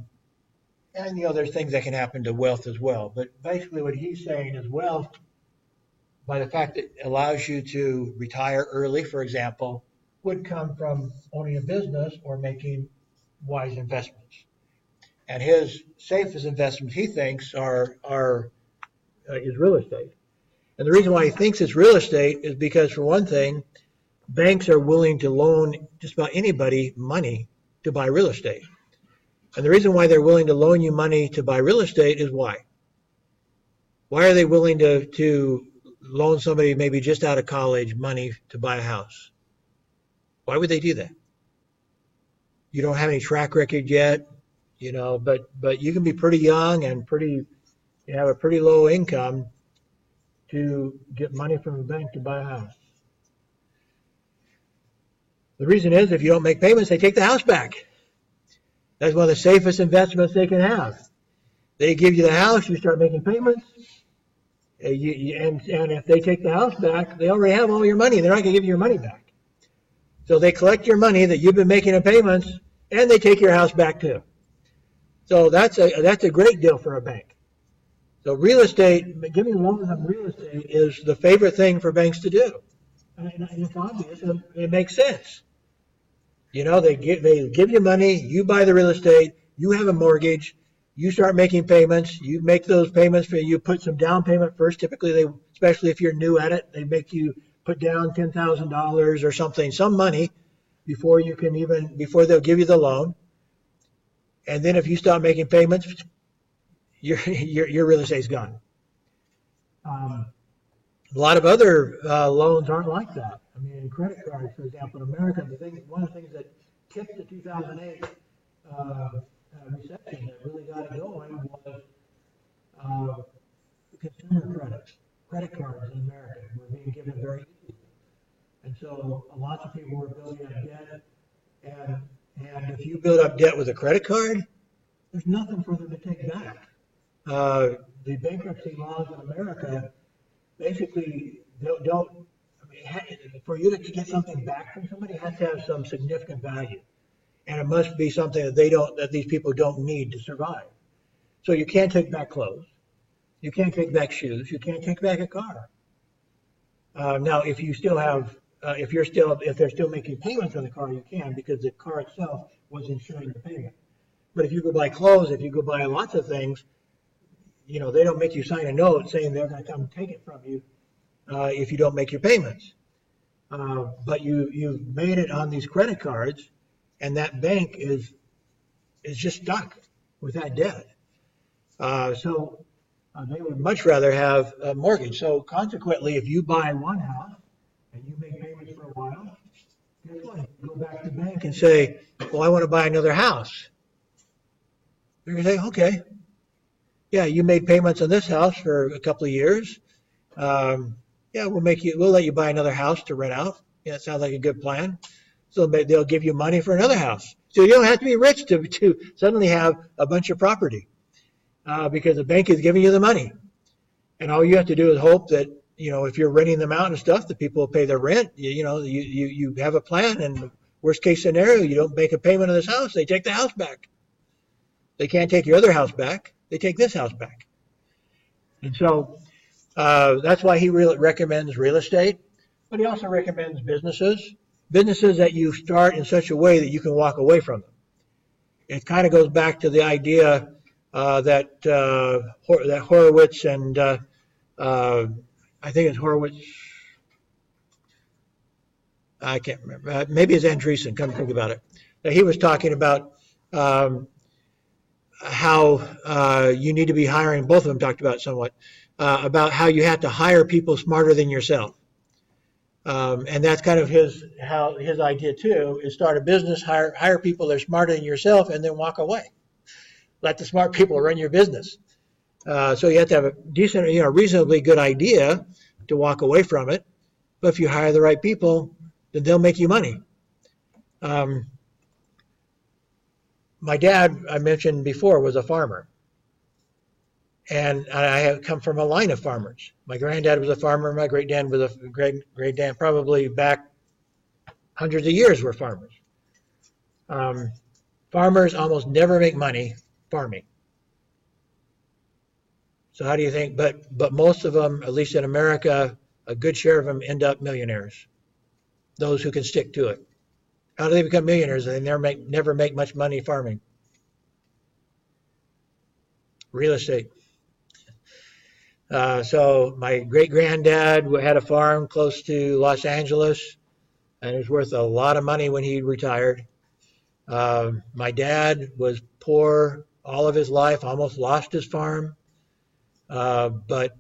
and there's things that can happen to wealth as well. But basically, what he's saying is wealth, by the fact that it allows you to retire early, for example, would come from owning a business or making wise investments. And his safest investments, he thinks, are is real estate. And the reason why he thinks it's real estate is because, for one thing, banks are willing to loan just about anybody money to buy real estate. And the reason why they're willing to loan you money to buy real estate is why? Why are they willing to loan somebody maybe just out of college money to buy a house? Why would they do that? You don't have any track record yet, but you can be pretty young and you have a pretty low income to get money from a bank to buy a house. The reason is, if you don't make payments, they take the house back. That's one of the safest investments they can have. They give you the house, you start making payments, and if they take the house back, they already have all your money. They're not going to give you your money back. So they collect your money that you've been making in payments, and they take your house back too. So that's a great deal for a bank. So real estate, giving loans on real estate is the favorite thing for banks to do. And it's obvious, and it makes sense. They give you money, you buy the real estate, you have a mortgage, you start making payments, you make those payments, you put some down payment first. Typically, especially if you're new at it, they make you put down $10,000 or something, some money, before they'll give you the loan. And then if you stop making payments, your real estate's gone. A lot of other loans aren't like that. I mean, credit cards, for example, in America, one of the things that tipped the 2008 recession that really got it going was consumer credit cards in America were being given very easily. And so lots of people were building up debt. And if you build up debt with a credit card, there's nothing for them to take back. The bankruptcy laws in America basically don't for you to get something back from somebody, it has to have some significant value. And it must be something that these people don't need to survive. So you can't take back clothes. You can't take back shoes. You can't take back a car. Now, if they're still making payments on the car, you can, because the car itself was insuring the payment. But if you go buy clothes, if you go buy lots of things, they don't make you sign a note saying they're going to come take it from you if you don't make your payments. But you've made it on these credit cards, and that bank is just stuck with that debt. So they would much rather have a mortgage. So consequently, if you buy one house and you make payments for a while, guess what? You go back to the bank and say, well, I want to buy another house. They're going to say, okay, yeah, you made payments on this house for a couple of years. Yeah, we'll let you buy another house to rent out. Yeah, it sounds like a good plan. So they'll give you money for another house. So you don't have to be rich to suddenly have a bunch of property because the bank is giving you the money. And all you have to do is hope that, if you're renting them out and stuff, the people will pay their rent. You have a plan, and worst case scenario, you don't make a payment on this house, they take the house back. They can't take your other house back. They take this house back. And so that's why he really recommends real estate, but he also recommends businesses that you start in such a way that you can walk away from them. It kind of goes back to the idea that Horowitz and I think it's Horowitz. I can't remember. Maybe it's Andreessen. Come to think about it. He was talking about how you need to be hiring. Both of them talked about it somewhat about how you have to hire people smarter than yourself. And that's kind of his idea too, is start a business, hire people that are smarter than yourself, and then walk away. Let the smart people run your business. So you have to have a decent, reasonably good idea to walk away from it. But if you hire the right people, then they'll make you money. My dad, I mentioned before, was a farmer. And I have come from a line of farmers. My granddad was a farmer. My great-dad was a great-dad, probably back hundreds of years were farmers. Farmers almost never make money farming. So how do you think? But most of them, at least in America, a good share of them end up millionaires. Those who can stick to it. How do they become millionaires? They never make much money farming. Real estate. So my great-granddad had a farm close to Los Angeles, and it was worth a lot of money when he retired. My dad was poor all of his life, almost lost his farm. But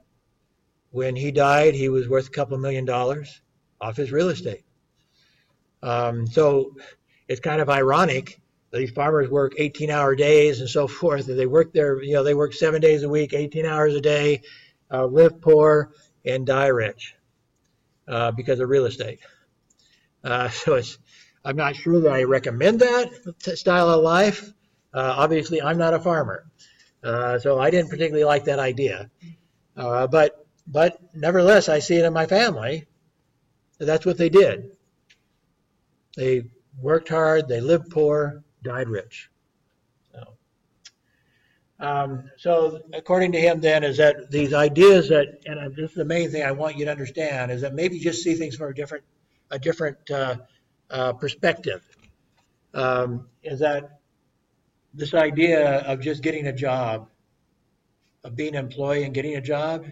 when he died, he was worth a couple $1 million off his real estate. So it's kind of ironic that these farmers work 18-hour days and so forth. And they work they work 7 days a week, 18 hours a day, live poor and die rich because of real estate. So I'm not sure that I recommend that style of life. Obviously, I'm not a farmer, so I didn't particularly like that idea. But nevertheless, I see it in my family. That's what they did. They worked hard, they lived poor, died rich. So according to him then is that these ideas that, and this is the main thing I want you to understand, is that maybe just see things from a different perspective. Is that this idea of just getting a job, of being an employee and getting a job,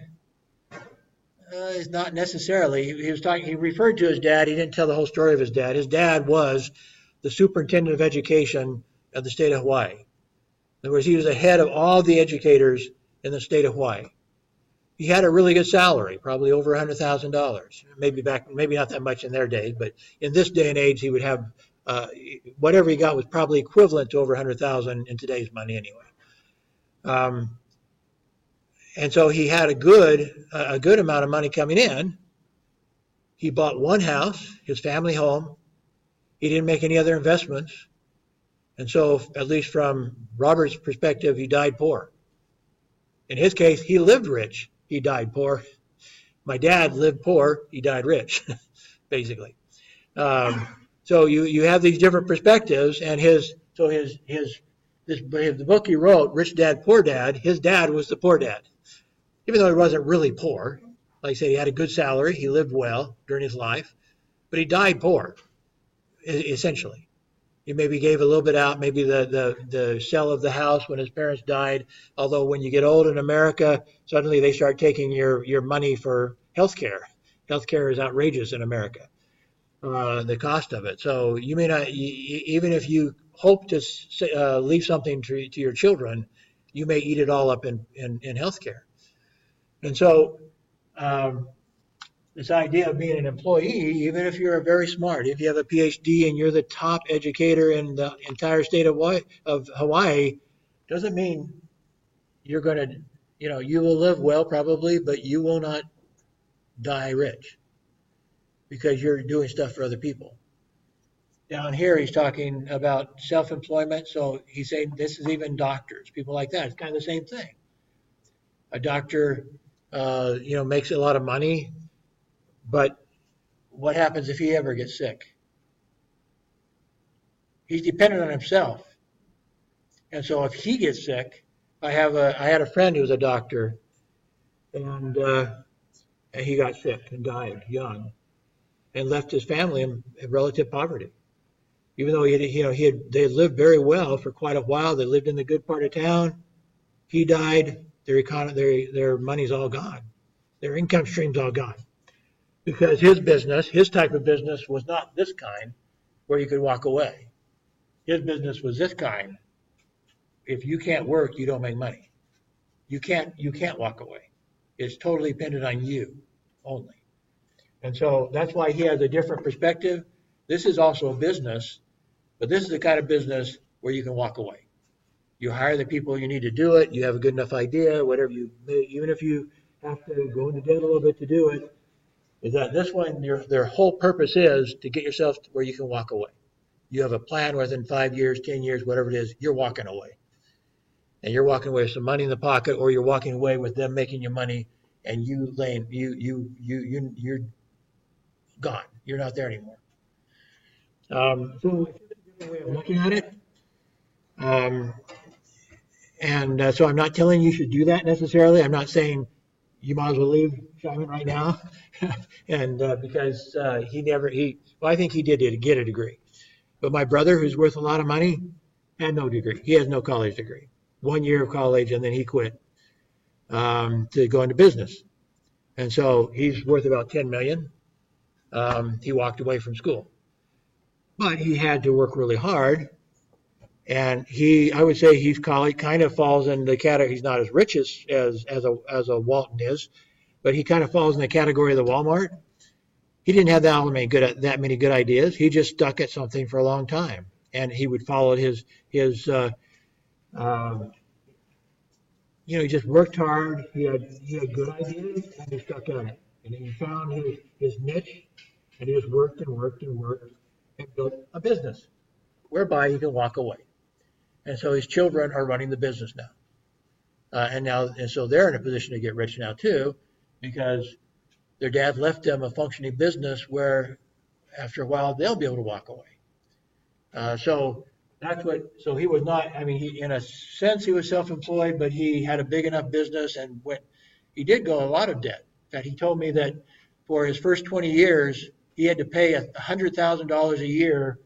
is not necessarily. He referred to his dad. He didn't tell the whole story of his dad. His dad was the superintendent of education of the state of Hawaii. In other words, he was the head of all the educators in the state of Hawaii. He had a really good salary, probably over $100,000. Maybe not that much in their day, but in this day and age, he would have whatever he got was probably equivalent to over $100,000 in today's money anyway. And so he had a good amount of money coming in. He bought one house, his family home. He didn't make any other investments. And so, at least from Robert's perspective, he died poor. In his case, he lived rich. He died poor. My dad lived poor. He died rich, basically. So you have these different perspectives, and the book he wrote, Rich Dad, Poor Dad, his dad was the poor dad. Even though he wasn't really poor. Like I said, he had a good salary. He lived well during his life. But he died poor, essentially. He maybe gave a little bit out, maybe the sale of the house when his parents died. Although when you get old in America, suddenly they start taking your money for health care. Health care is outrageous in America, the cost of it. So you may not, even if you hope to leave something to your children, you may eat it all up in health care. And so this idea of being an employee, even if you're very smart, if you have a PhD and you're the top educator in the entire state of Hawaii, Doesn't mean you're going to, you will live well probably, but you will not die rich because you're doing stuff for other people. Down here, he's talking about self-employment. So he's saying this is even doctors, people like that. It's kind of the same thing. A doctor, makes a lot of money, but what happens if he ever gets sick? He's dependent on himself. And so if he gets sick, I had a friend who was a doctor, and he got sick and died young, and left his family in relative poverty. Even though they lived very well for quite a while, they lived in the good part of town. He died. Their money's all gone. Their income stream's all gone because his type of business was not this kind where you could walk away. His business was this kind. If you can't work, you don't make money. You can't walk away. It's totally dependent on you only. And so that's why he has a different perspective. This is also a business, but this is the kind of business where you can walk away. You hire the people you need to do it. You have a good enough idea, whatever even if you have to go into debt a little bit to do it, is that this one, their whole purpose is to get yourself to where you can walk away. You have a plan within 5 years, 10 years, whatever it is, you're walking away. And you're walking away with some money in the pocket, or you're walking away with them making you money, and you're gone. You're not there anymore. So it's just a different way of looking at it. Um, and so I'm not telling you should do that necessarily. I'm not saying you might as well leave Xiamen right now, and because well, I think he did get a degree. But my brother, who's worth a lot of money, had no degree. He has no college degree. 1 year of college, and then he quit to go into business. And so he's worth about 10 million. He walked away from school, but he had to work really hard. And I would say he's kind of falls in the category. He's not as rich as a Walton is, but he kind of falls in the category of the Walmart. He didn't have that many good ideas. He just stuck at something for a long time, and he would follow he just worked hard. He had good ideas, and he stuck at it. And he found his niche, and he just worked and worked and worked and built a business whereby he can walk away. And so his children are running the business now. And so they're in a position to get rich now too, because their dad left them a functioning business where after a while they'll be able to walk away. So he was not, I mean, in a sense he was self-employed, but he had a big enough business and he did go a lot of debt. In fact, he told me that for his first 20 years, he had to pay $100,000 a year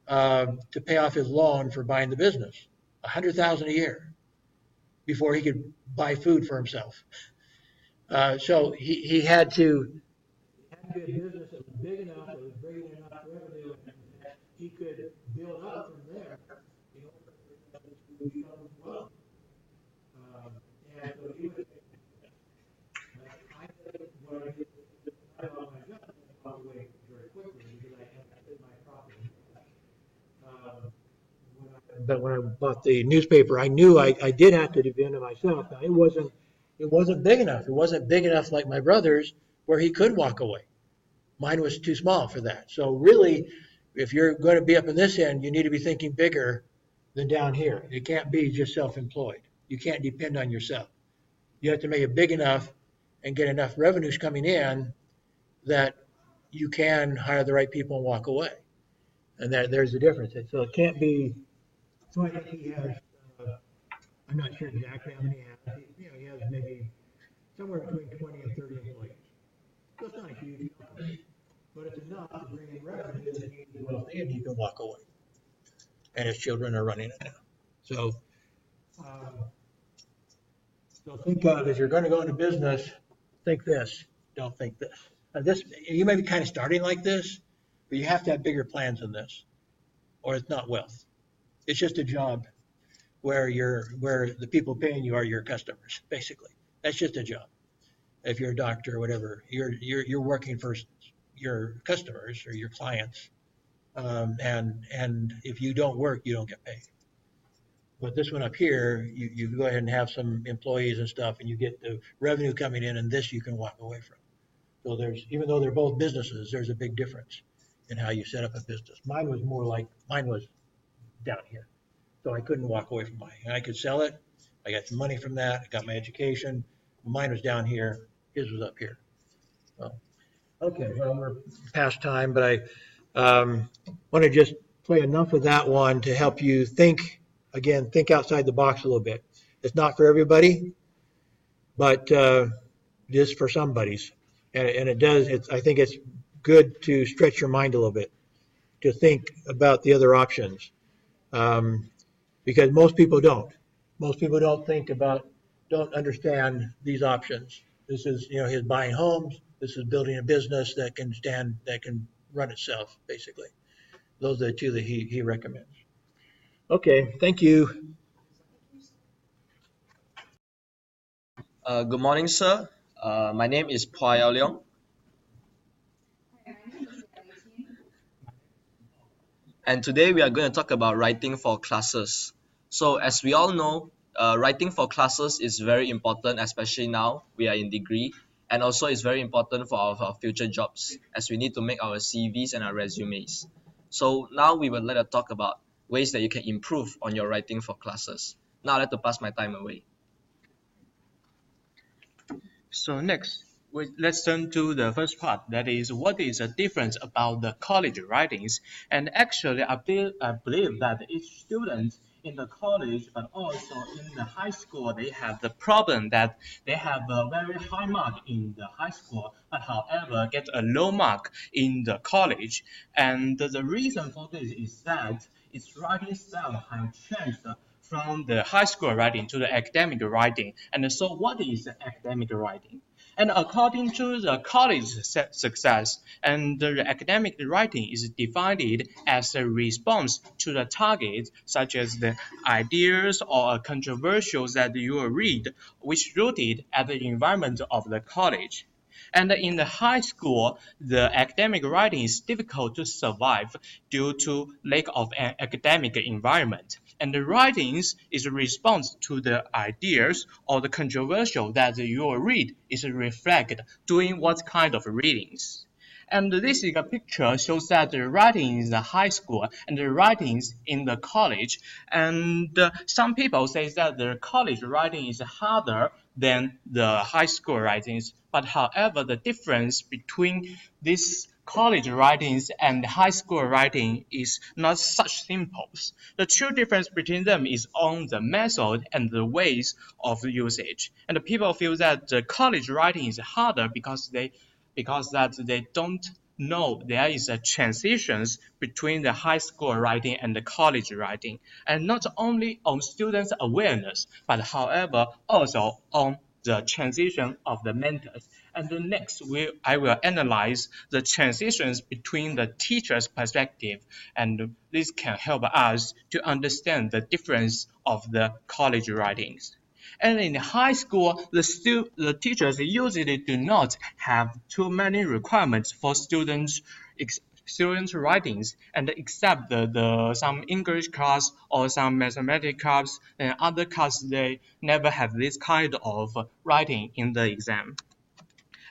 to pay off his loan for buying the business. $100,000 a year before he could buy food for himself. So he had to be a business that was big enough, that was bringing enough revenue, and that he could build up from there in order for him to become wealthy. And so he was what I did I lost my job, I walked away very quickly because I had my property. But when I bought the newspaper, I knew I did have to depend on myself. Now, it wasn't big enough. It wasn't big enough like my brother's where he could walk away. Mine was too small for that. So really, if you're going to be up in this end, you need to be thinking bigger than down here. It can't be just self-employed. You can't depend on yourself. You have to make it big enough and get enough revenues coming in that you can hire the right people and walk away. And there's the difference. So it can't be. So I think he has. I'm not sure exactly how many he has. He has maybe somewhere between 20 and 30 employees. So it's not a huge company, but it's enough to bring in revenue that he's wealthy and he can walk away. And his children are running it now. So, think of, if you're going to go into business, think this. Don't think this. You may be kind of starting like this, but you have to have bigger plans than this, or it's not wealth. It's just a job where the people paying you are your customers, basically. That's just a job. If you're a doctor or whatever, you're working for your customers or your clients, and if you don't work, you don't get paid. But this one up here, you go ahead and have some employees and stuff, and you get the revenue coming in, and this you can walk away from. So there's, even though they're both businesses, there's a big difference in how you set up a business. Mine was down here. So I couldn't walk away from mine. And I could sell it. I got some money from that. I got my education. Mine was down here. His was up here. So, okay, well, we're past time, but I want to just play enough of that one to help you think, again, think outside the box a little bit. It's not for everybody, but it is for somebody's. And it does, I think it's good to stretch your mind a little bit, to think about the other options. Because most people don't. Most people don't understand these options. This is, his buying homes. This is building a business that can run itself, basically. Those are the two that he recommends. Okay, thank you. Good morning, sir. My name is Pua Yao Leong, and today we are going to talk about writing for classes. So, as we all know, writing for classes is very important, especially now we are in degree, and also it's very important for our future jobs, as we need to make our CVs and our resumes. So now we would like to talk about ways that you can improve on your writing for classes. Now I'd like to pass my time away. So next, let's turn to the first part. That is, what is the difference about the college writings? And actually, I believe that each student in the college, but also in the high school, they have the problem that they have a very high mark in the high school, but however, get a low mark in the college. And the reason for this is that its writing style has changed from the high school writing to the academic writing. And so what is academic writing? And according to the college success, and the academic writing is defined as a response to the target, such as the ideas or controversials that you will read, which rooted at the environment of the college. And in the high school, the academic writing is difficult to survive due to lack of an academic environment. And the writings is a response to the ideas or the controversial that you will read is reflected doing what kind of readings. And this is a picture shows that the writing in the high school and the writings in the college. And some people say that the college writing is harder than the high school writings. But however, the difference between these college writings and high school writing is not such simple. The true difference between them is on the method and the ways of usage. And the people feel that the college writing is harder because they don't know there is a transitions between the high school writing and the college writing, and not only on students' awareness, but however also on the transition of the mentors. And the next, I will analyze the transitions between the teacher's perspective, and this can help us to understand the difference of the college writings. And in high school, the teachers usually do not have too many requirements for students writings, and except some English class or some mathematics class and other class, they never have this kind of writing in the exam.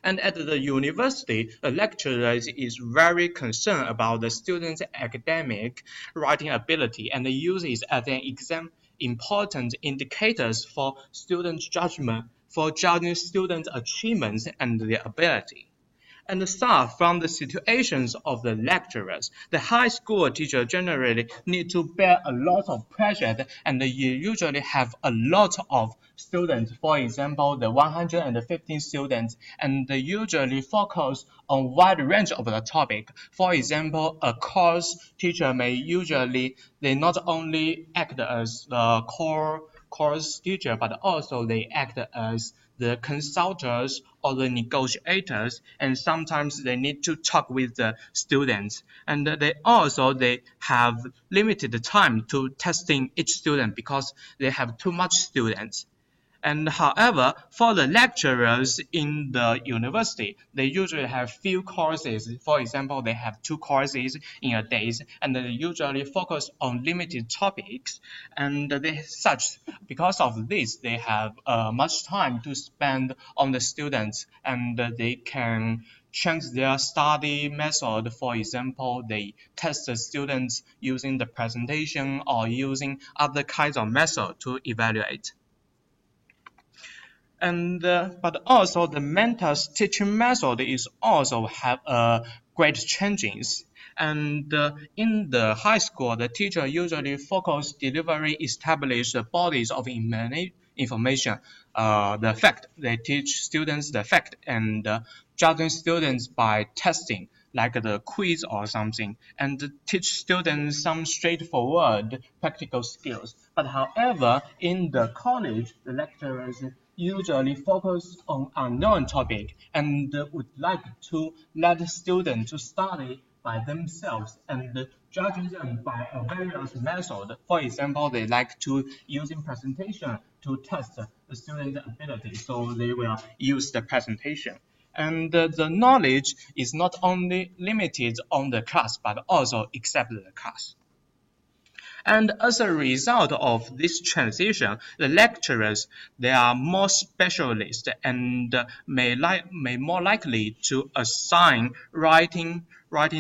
And at the university, the lecturer is very concerned about the students' academic writing ability and uses as an exam important indicators for student judgment, for judging student achievements and their ability. And start from the situations of the lecturers. The high school teacher generally need to bear a lot of pressure, and you usually have a lot of students. For example, the 115 students, and they usually focus on wide range of the topic. For example, a course teacher may usually, they not only act as the core course teacher, but also they act as the consultants or the negotiators, and sometimes they need to talk with the students. And they have limited time to testing each student because they have too much students. And however, for the lecturers in the university, they usually have few courses. For example, they have 2 courses in a day, and they usually focus on limited topics. And because of this, they have much time to spend on the students, and they can change their study method. For example, they test the students using the presentation or using other kinds of method to evaluate. And but also the mentor's teaching method is also have great changes. And in the high school, the teacher usually focus delivery established bodies of information. The fact they teach students the fact, and judging students by testing like the quiz or something, and teach students some straightforward practical skills. But however, in the college, the lecturers usually focus on unknown topic and would like to let students to study by themselves and judging them by a various method. For example, they like to using presentation to test the student's ability, so they will use the presentation. And the knowledge is not only limited on the class, but also except the class. And as a result of this transition, the lecturers, they are more specialist and may more likely to assign writing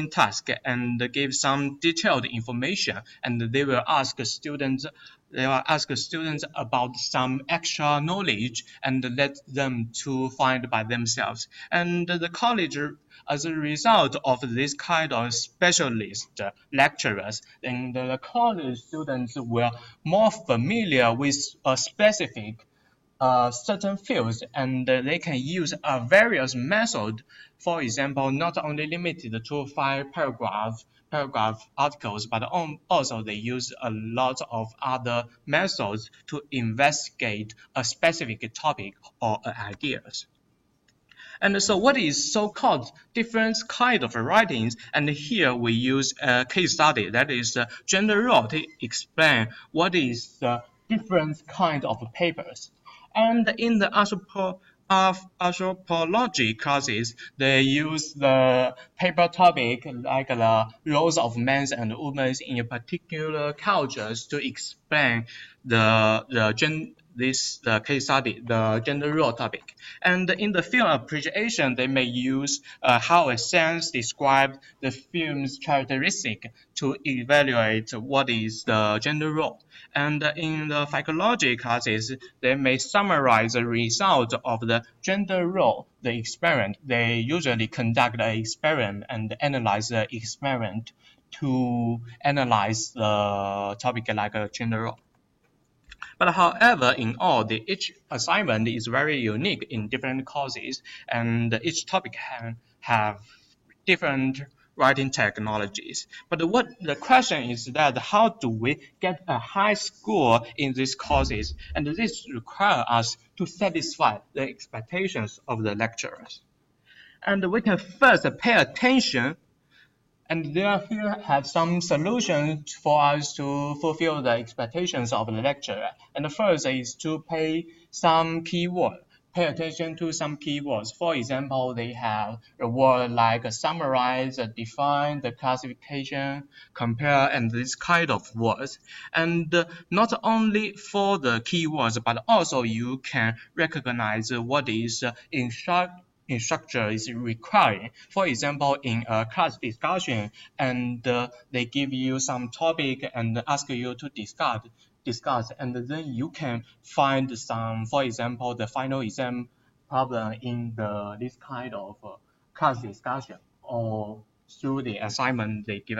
task and give some detailed information, and they will ask students about some extra knowledge and let them to find by themselves. And the college, as a result of this kind of specialist lecturers, then the college students were more familiar with a specific certain fields, and they can use various methods. For example, not only limited to 5 paragraph articles, but also they use a lot of other methods to investigate a specific topic or ideas. And so what is so-called different kind of writings? And here we use a case study, that is gender role, to explain what is the different kind of papers. And in the anthropology classes, they use the paper topic like the roles of men and women in a particular cultures to explain the case study, the gender role topic. And in the film appreciation, they may use how a sense describes the film's characteristic to evaluate what is the gender role. And in the psychology classes, they may summarize the result of the gender role, the experiment. They usually conduct an experiment and analyze the experiment to analyze the topic like a gender role. But however, in all, each assignment is very unique in different courses, and each topic can have different writing technologies. But what the question is that how do we get a high score in these courses? And this requires us to satisfy the expectations of the lecturers. And we can first pay attention, and there here have some solutions for us to fulfill the expectations of the lecturer. And the first is to pay attention to some keywords. For example, they have a word like summarize, define, the classification, compare, and this kind of words. And not only for the keywords, but also you can recognize what is instructor is requiring. For example, in a class discussion, and they give you some topic and ask you to discuss, and then you can find some, for example, the final exam problem in this kind of class discussion or through the assignment they give.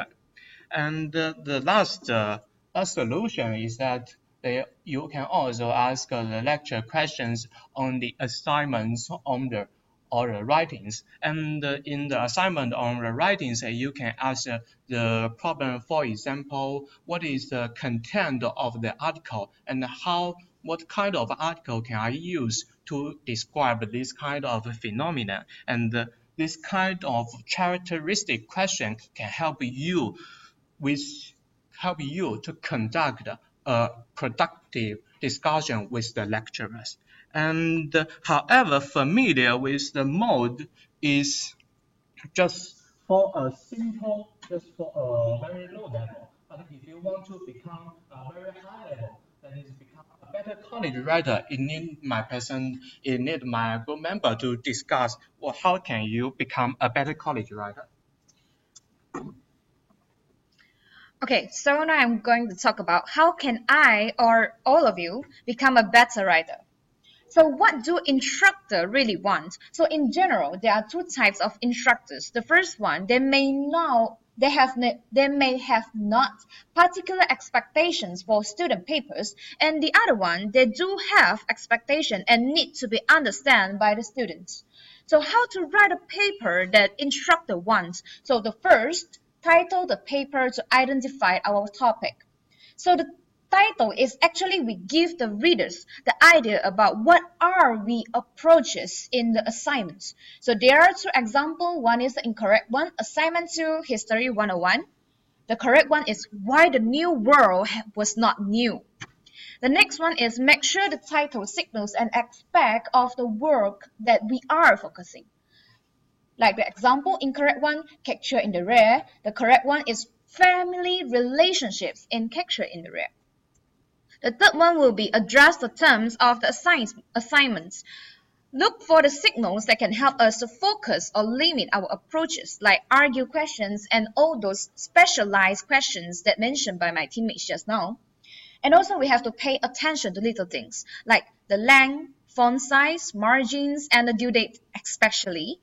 And the last solution is that you can also ask the lecture questions on the assignments on the or the writings. And in the assignment on the writings, you can ask the problem, for example, what is the content of the article, and what kind of article can I use to describe this kind of phenomenon? And this kind of characteristic question can help you to conduct a productive discussion with the lecturers. And however, familiar with the mode is just for a simple, just for a very low level. But if you want to become a very high level, that is become a better college writer, it need my group member to discuss, well, how can you become a better college writer? Okay, so now I'm going to talk about how can I or all of you become a better writer. So what do instructor really want? So in general, there are two types of instructors. The first one, they may have not particular expectations for student papers, and the other one, they do have expectation and need to be understood by the students. So how to write a paper that instructor wants? So the first, title the paper to identify our topic. So the title is actually we give the readers the idea about what are we approaches in the assignments. So there are two examples. One is the incorrect one, assignment 2, history 101. The correct one is why the new world was not new. The next one is make sure the title signals an aspect of the work that we are focusing. Like the example, incorrect one, capture in the rare. The correct one is family relationships in capture in the rare. The third one will be address the terms of the assignments. Look for the signals that can help us to focus or limit our approaches, like argue questions and all those specialized questions that mentioned by my teammates just now. And also we have to pay attention to little things like the length, font size, margins, and the due date especially.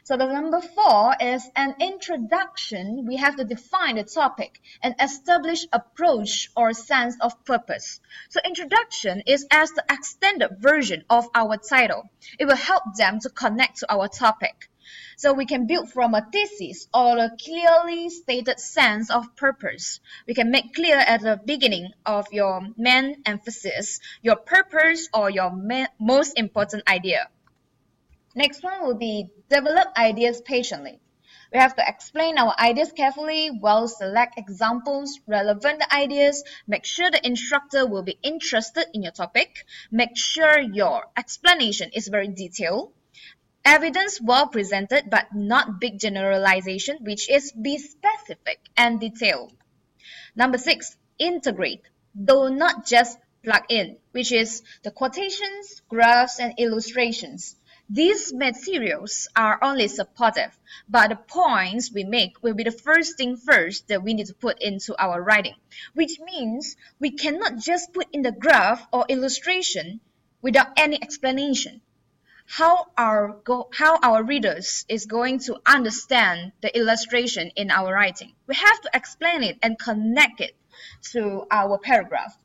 So the number 4 is an introduction. We have to define the topic and establish approach or sense of purpose. So introduction is as the extended version of our title. It will help them to connect to our topic. So we can build from a thesis or a clearly stated sense of purpose. We can make clear at the beginning of your main emphasis, your purpose or your most important idea. Next one will be develop ideas patiently. We have to explain our ideas carefully, well select examples, relevant ideas, make sure the instructor will be interested in your topic, make sure your explanation is very detailed, evidence well presented but not big generalization, which is be specific and detailed. Number 6, integrate. Do not just plug in, which is the quotations, graphs, and illustrations. These materials are only supportive, but the points we make will be the first thing first that we need to put into our writing, which means we cannot just put in the graph or illustration without any explanation. How our readers is going to understand the illustration in our writing. We have to explain it and connect it to our paragraph.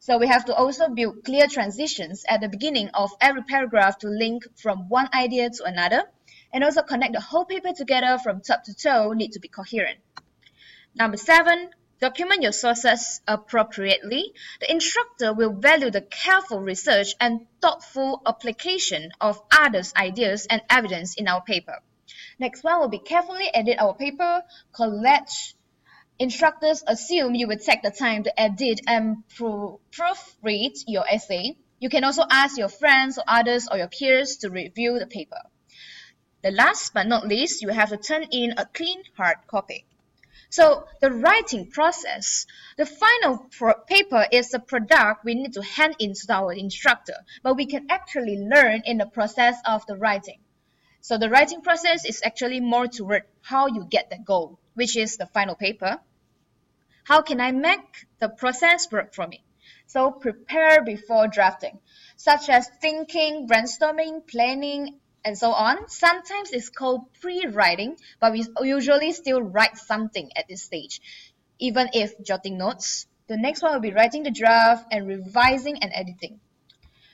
So we have to also build clear transitions at the beginning of every paragraph to link from one idea to another, and also connect the whole paper together from top to toe need to be coherent. Number 7, document your sources appropriately. The instructor will value the careful research and thoughtful application of others' ideas and evidence in our paper. Next one will be carefully edit our paper, collect. Instructors assume you will take the time to edit and proofread your essay. You can also ask your friends or others or your peers to review the paper. The last but not least, you have to turn in a clean hard copy. So the writing process, the final paper is a product we need to hand in to our instructor, but we can actually learn in the process of the writing. So the writing process is actually more toward how you get the goal, which is the final paper. How can I make the process work for me? So prepare before drafting, such as thinking, brainstorming, planning, and so on. Sometimes it's called pre-writing, but we usually still write something at this stage, even if jotting notes. The next one will be writing the draft and revising and editing.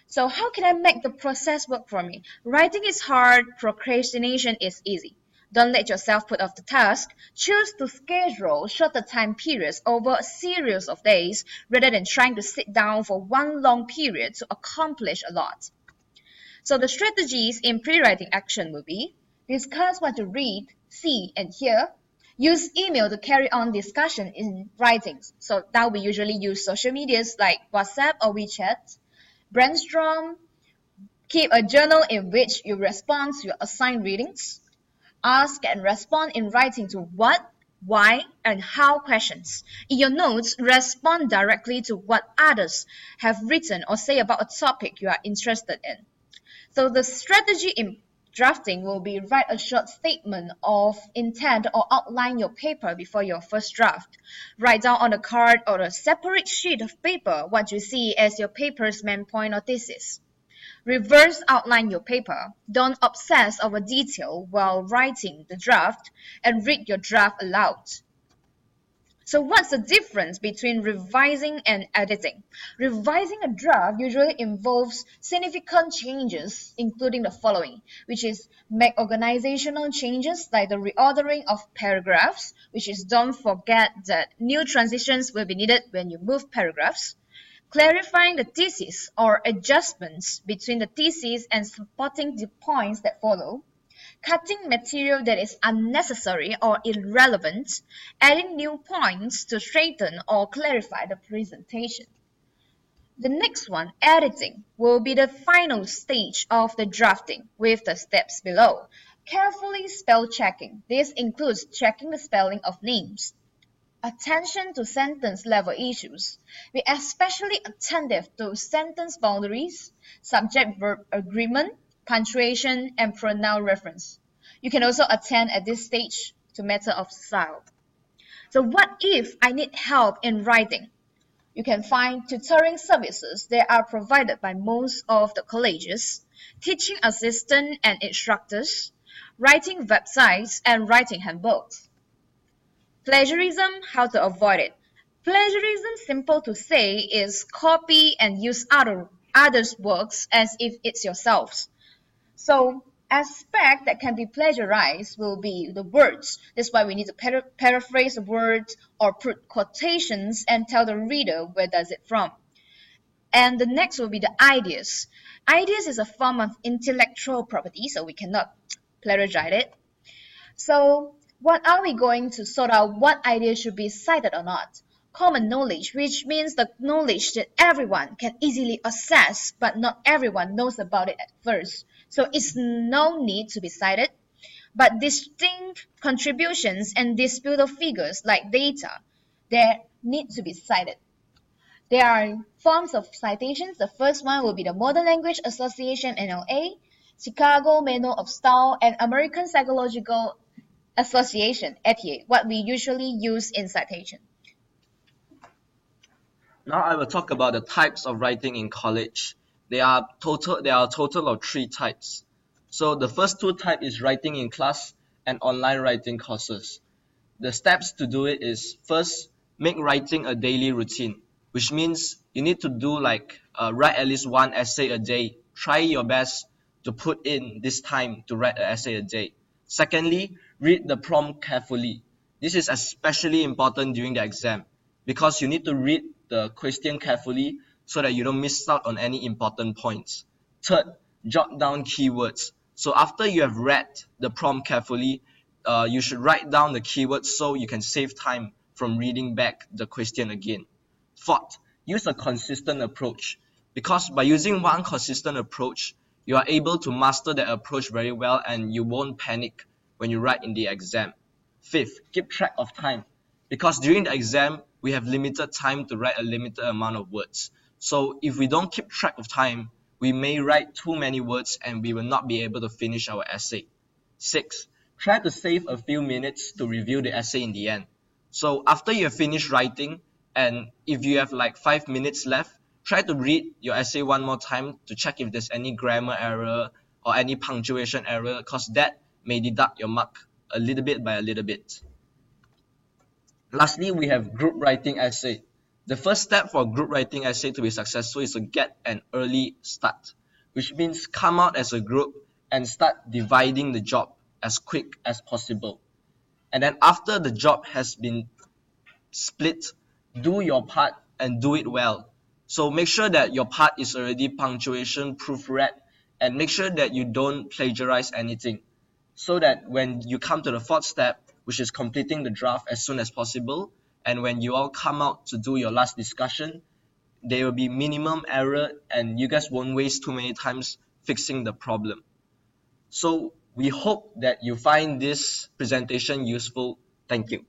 So how can I make the process work for me? Writing is hard, procrastination is easy. Don't let yourself put off the task. Choose to schedule shorter time periods over a series of days rather than trying to sit down for one long period to accomplish a lot. So the strategies in pre-writing action will be discuss what to read, see, and hear. Use email to carry on discussion in writings. So now we usually use social medias like WhatsApp or WeChat. Brainstorm, Keep a journal in which you respond to your assigned readings. Ask and respond in writing to what, why, and how questions. In your notes, respond directly to what others have written or say about a topic you are interested in. So the strategy in drafting will be write a short statement of intent or outline your paper before your first draft. Write down on a card or a separate sheet of paper what you see as your paper's main point or thesis. Reverse outline your paper. Don't obsess over detail while writing the draft, and read your draft aloud. So what's the difference between revising and editing? Revising a draft usually involves significant changes, including the following, which is make organizational changes like the reordering of paragraphs, which is don't forget that new transitions will be needed when you move paragraphs. Clarifying the thesis or adjustments between the thesis and supporting the points that follow. Cutting material that is unnecessary or irrelevant, adding new points to straighten or clarify the presentation. The next one, editing, will be the final stage of the drafting with the steps below. Carefully spell checking. This includes checking the spelling of names. Attention to sentence level issues. Be especially attentive to sentence boundaries, subject-verb agreement, punctuation, and pronoun reference. You can also attend at this stage to matter of style. So what if I need help in writing? You can find tutoring services that are provided by most of the colleges, teaching assistant and instructors, writing websites, and writing handbooks. Plagiarism, how to avoid it. Plagiarism, simple to say, is copy and use others' works as if it's yourselves. So aspect that can be plagiarized will be the words. That's why we need to paraphrase the words or put quotations and tell the reader where does it from. And the next will be the ideas. Ideas is a form of intellectual property, so we cannot plagiarize it. So what are we going to sort out what ideas should be cited or not? Common knowledge, which means the knowledge that everyone can easily access, but not everyone knows about it at first. So it's no need to be cited. But distinct contributions and disputable figures like data, they need to be cited. There are forms of citations. The first one will be the Modern Language Association (MLA), Chicago Manual of Style, and American Psychological Association (ATA), what we usually use in citation. Now I will talk about the types of writing in college. There are a total of 3 types. So the first 2 types is writing in class and online writing courses. The steps to do it is, first, make writing a daily routine, which means you need to do write at least 1 essay a day. Try your best to put in this time to write an essay a day. Secondly, read the prompt carefully. This is especially important during the exam because you need to read the question carefully so that you don't miss out on any important points. Third, jot down keywords. So after you have read the prompt carefully, you should write down the keywords so you can save time from reading back the question again. Fourth, use a consistent approach, because by using one consistent approach, you are able to master that approach very well and you won't panic when you write in the exam. Fifth, keep track of time, because during the exam, we have limited time to write a limited amount of words. So if we don't keep track of time, we may write too many words and we will not be able to finish our essay. Six, try to save a few minutes to review the essay in the end. So after you have finished writing, and if you have 5 minutes left, try to read your essay one more time to check if there's any grammar error or any punctuation error, because that may deduct your mark a little bit by a little bit. Lastly, we have group writing essay. The first step for group writing essay to be successful is to get an early start, which means come out as a group and start dividing the job as quick as possible. And then after the job has been split, do your part and do it well. So make sure that your part is already punctuation proofread, and make sure that you don't plagiarize anything, so that when you come to the fourth step, which is completing the draft as soon as possible, and when you all come out to do your last discussion, there will be minimum error and you guys won't waste too many times fixing the problem. So we hope that you find this presentation useful. Thank you.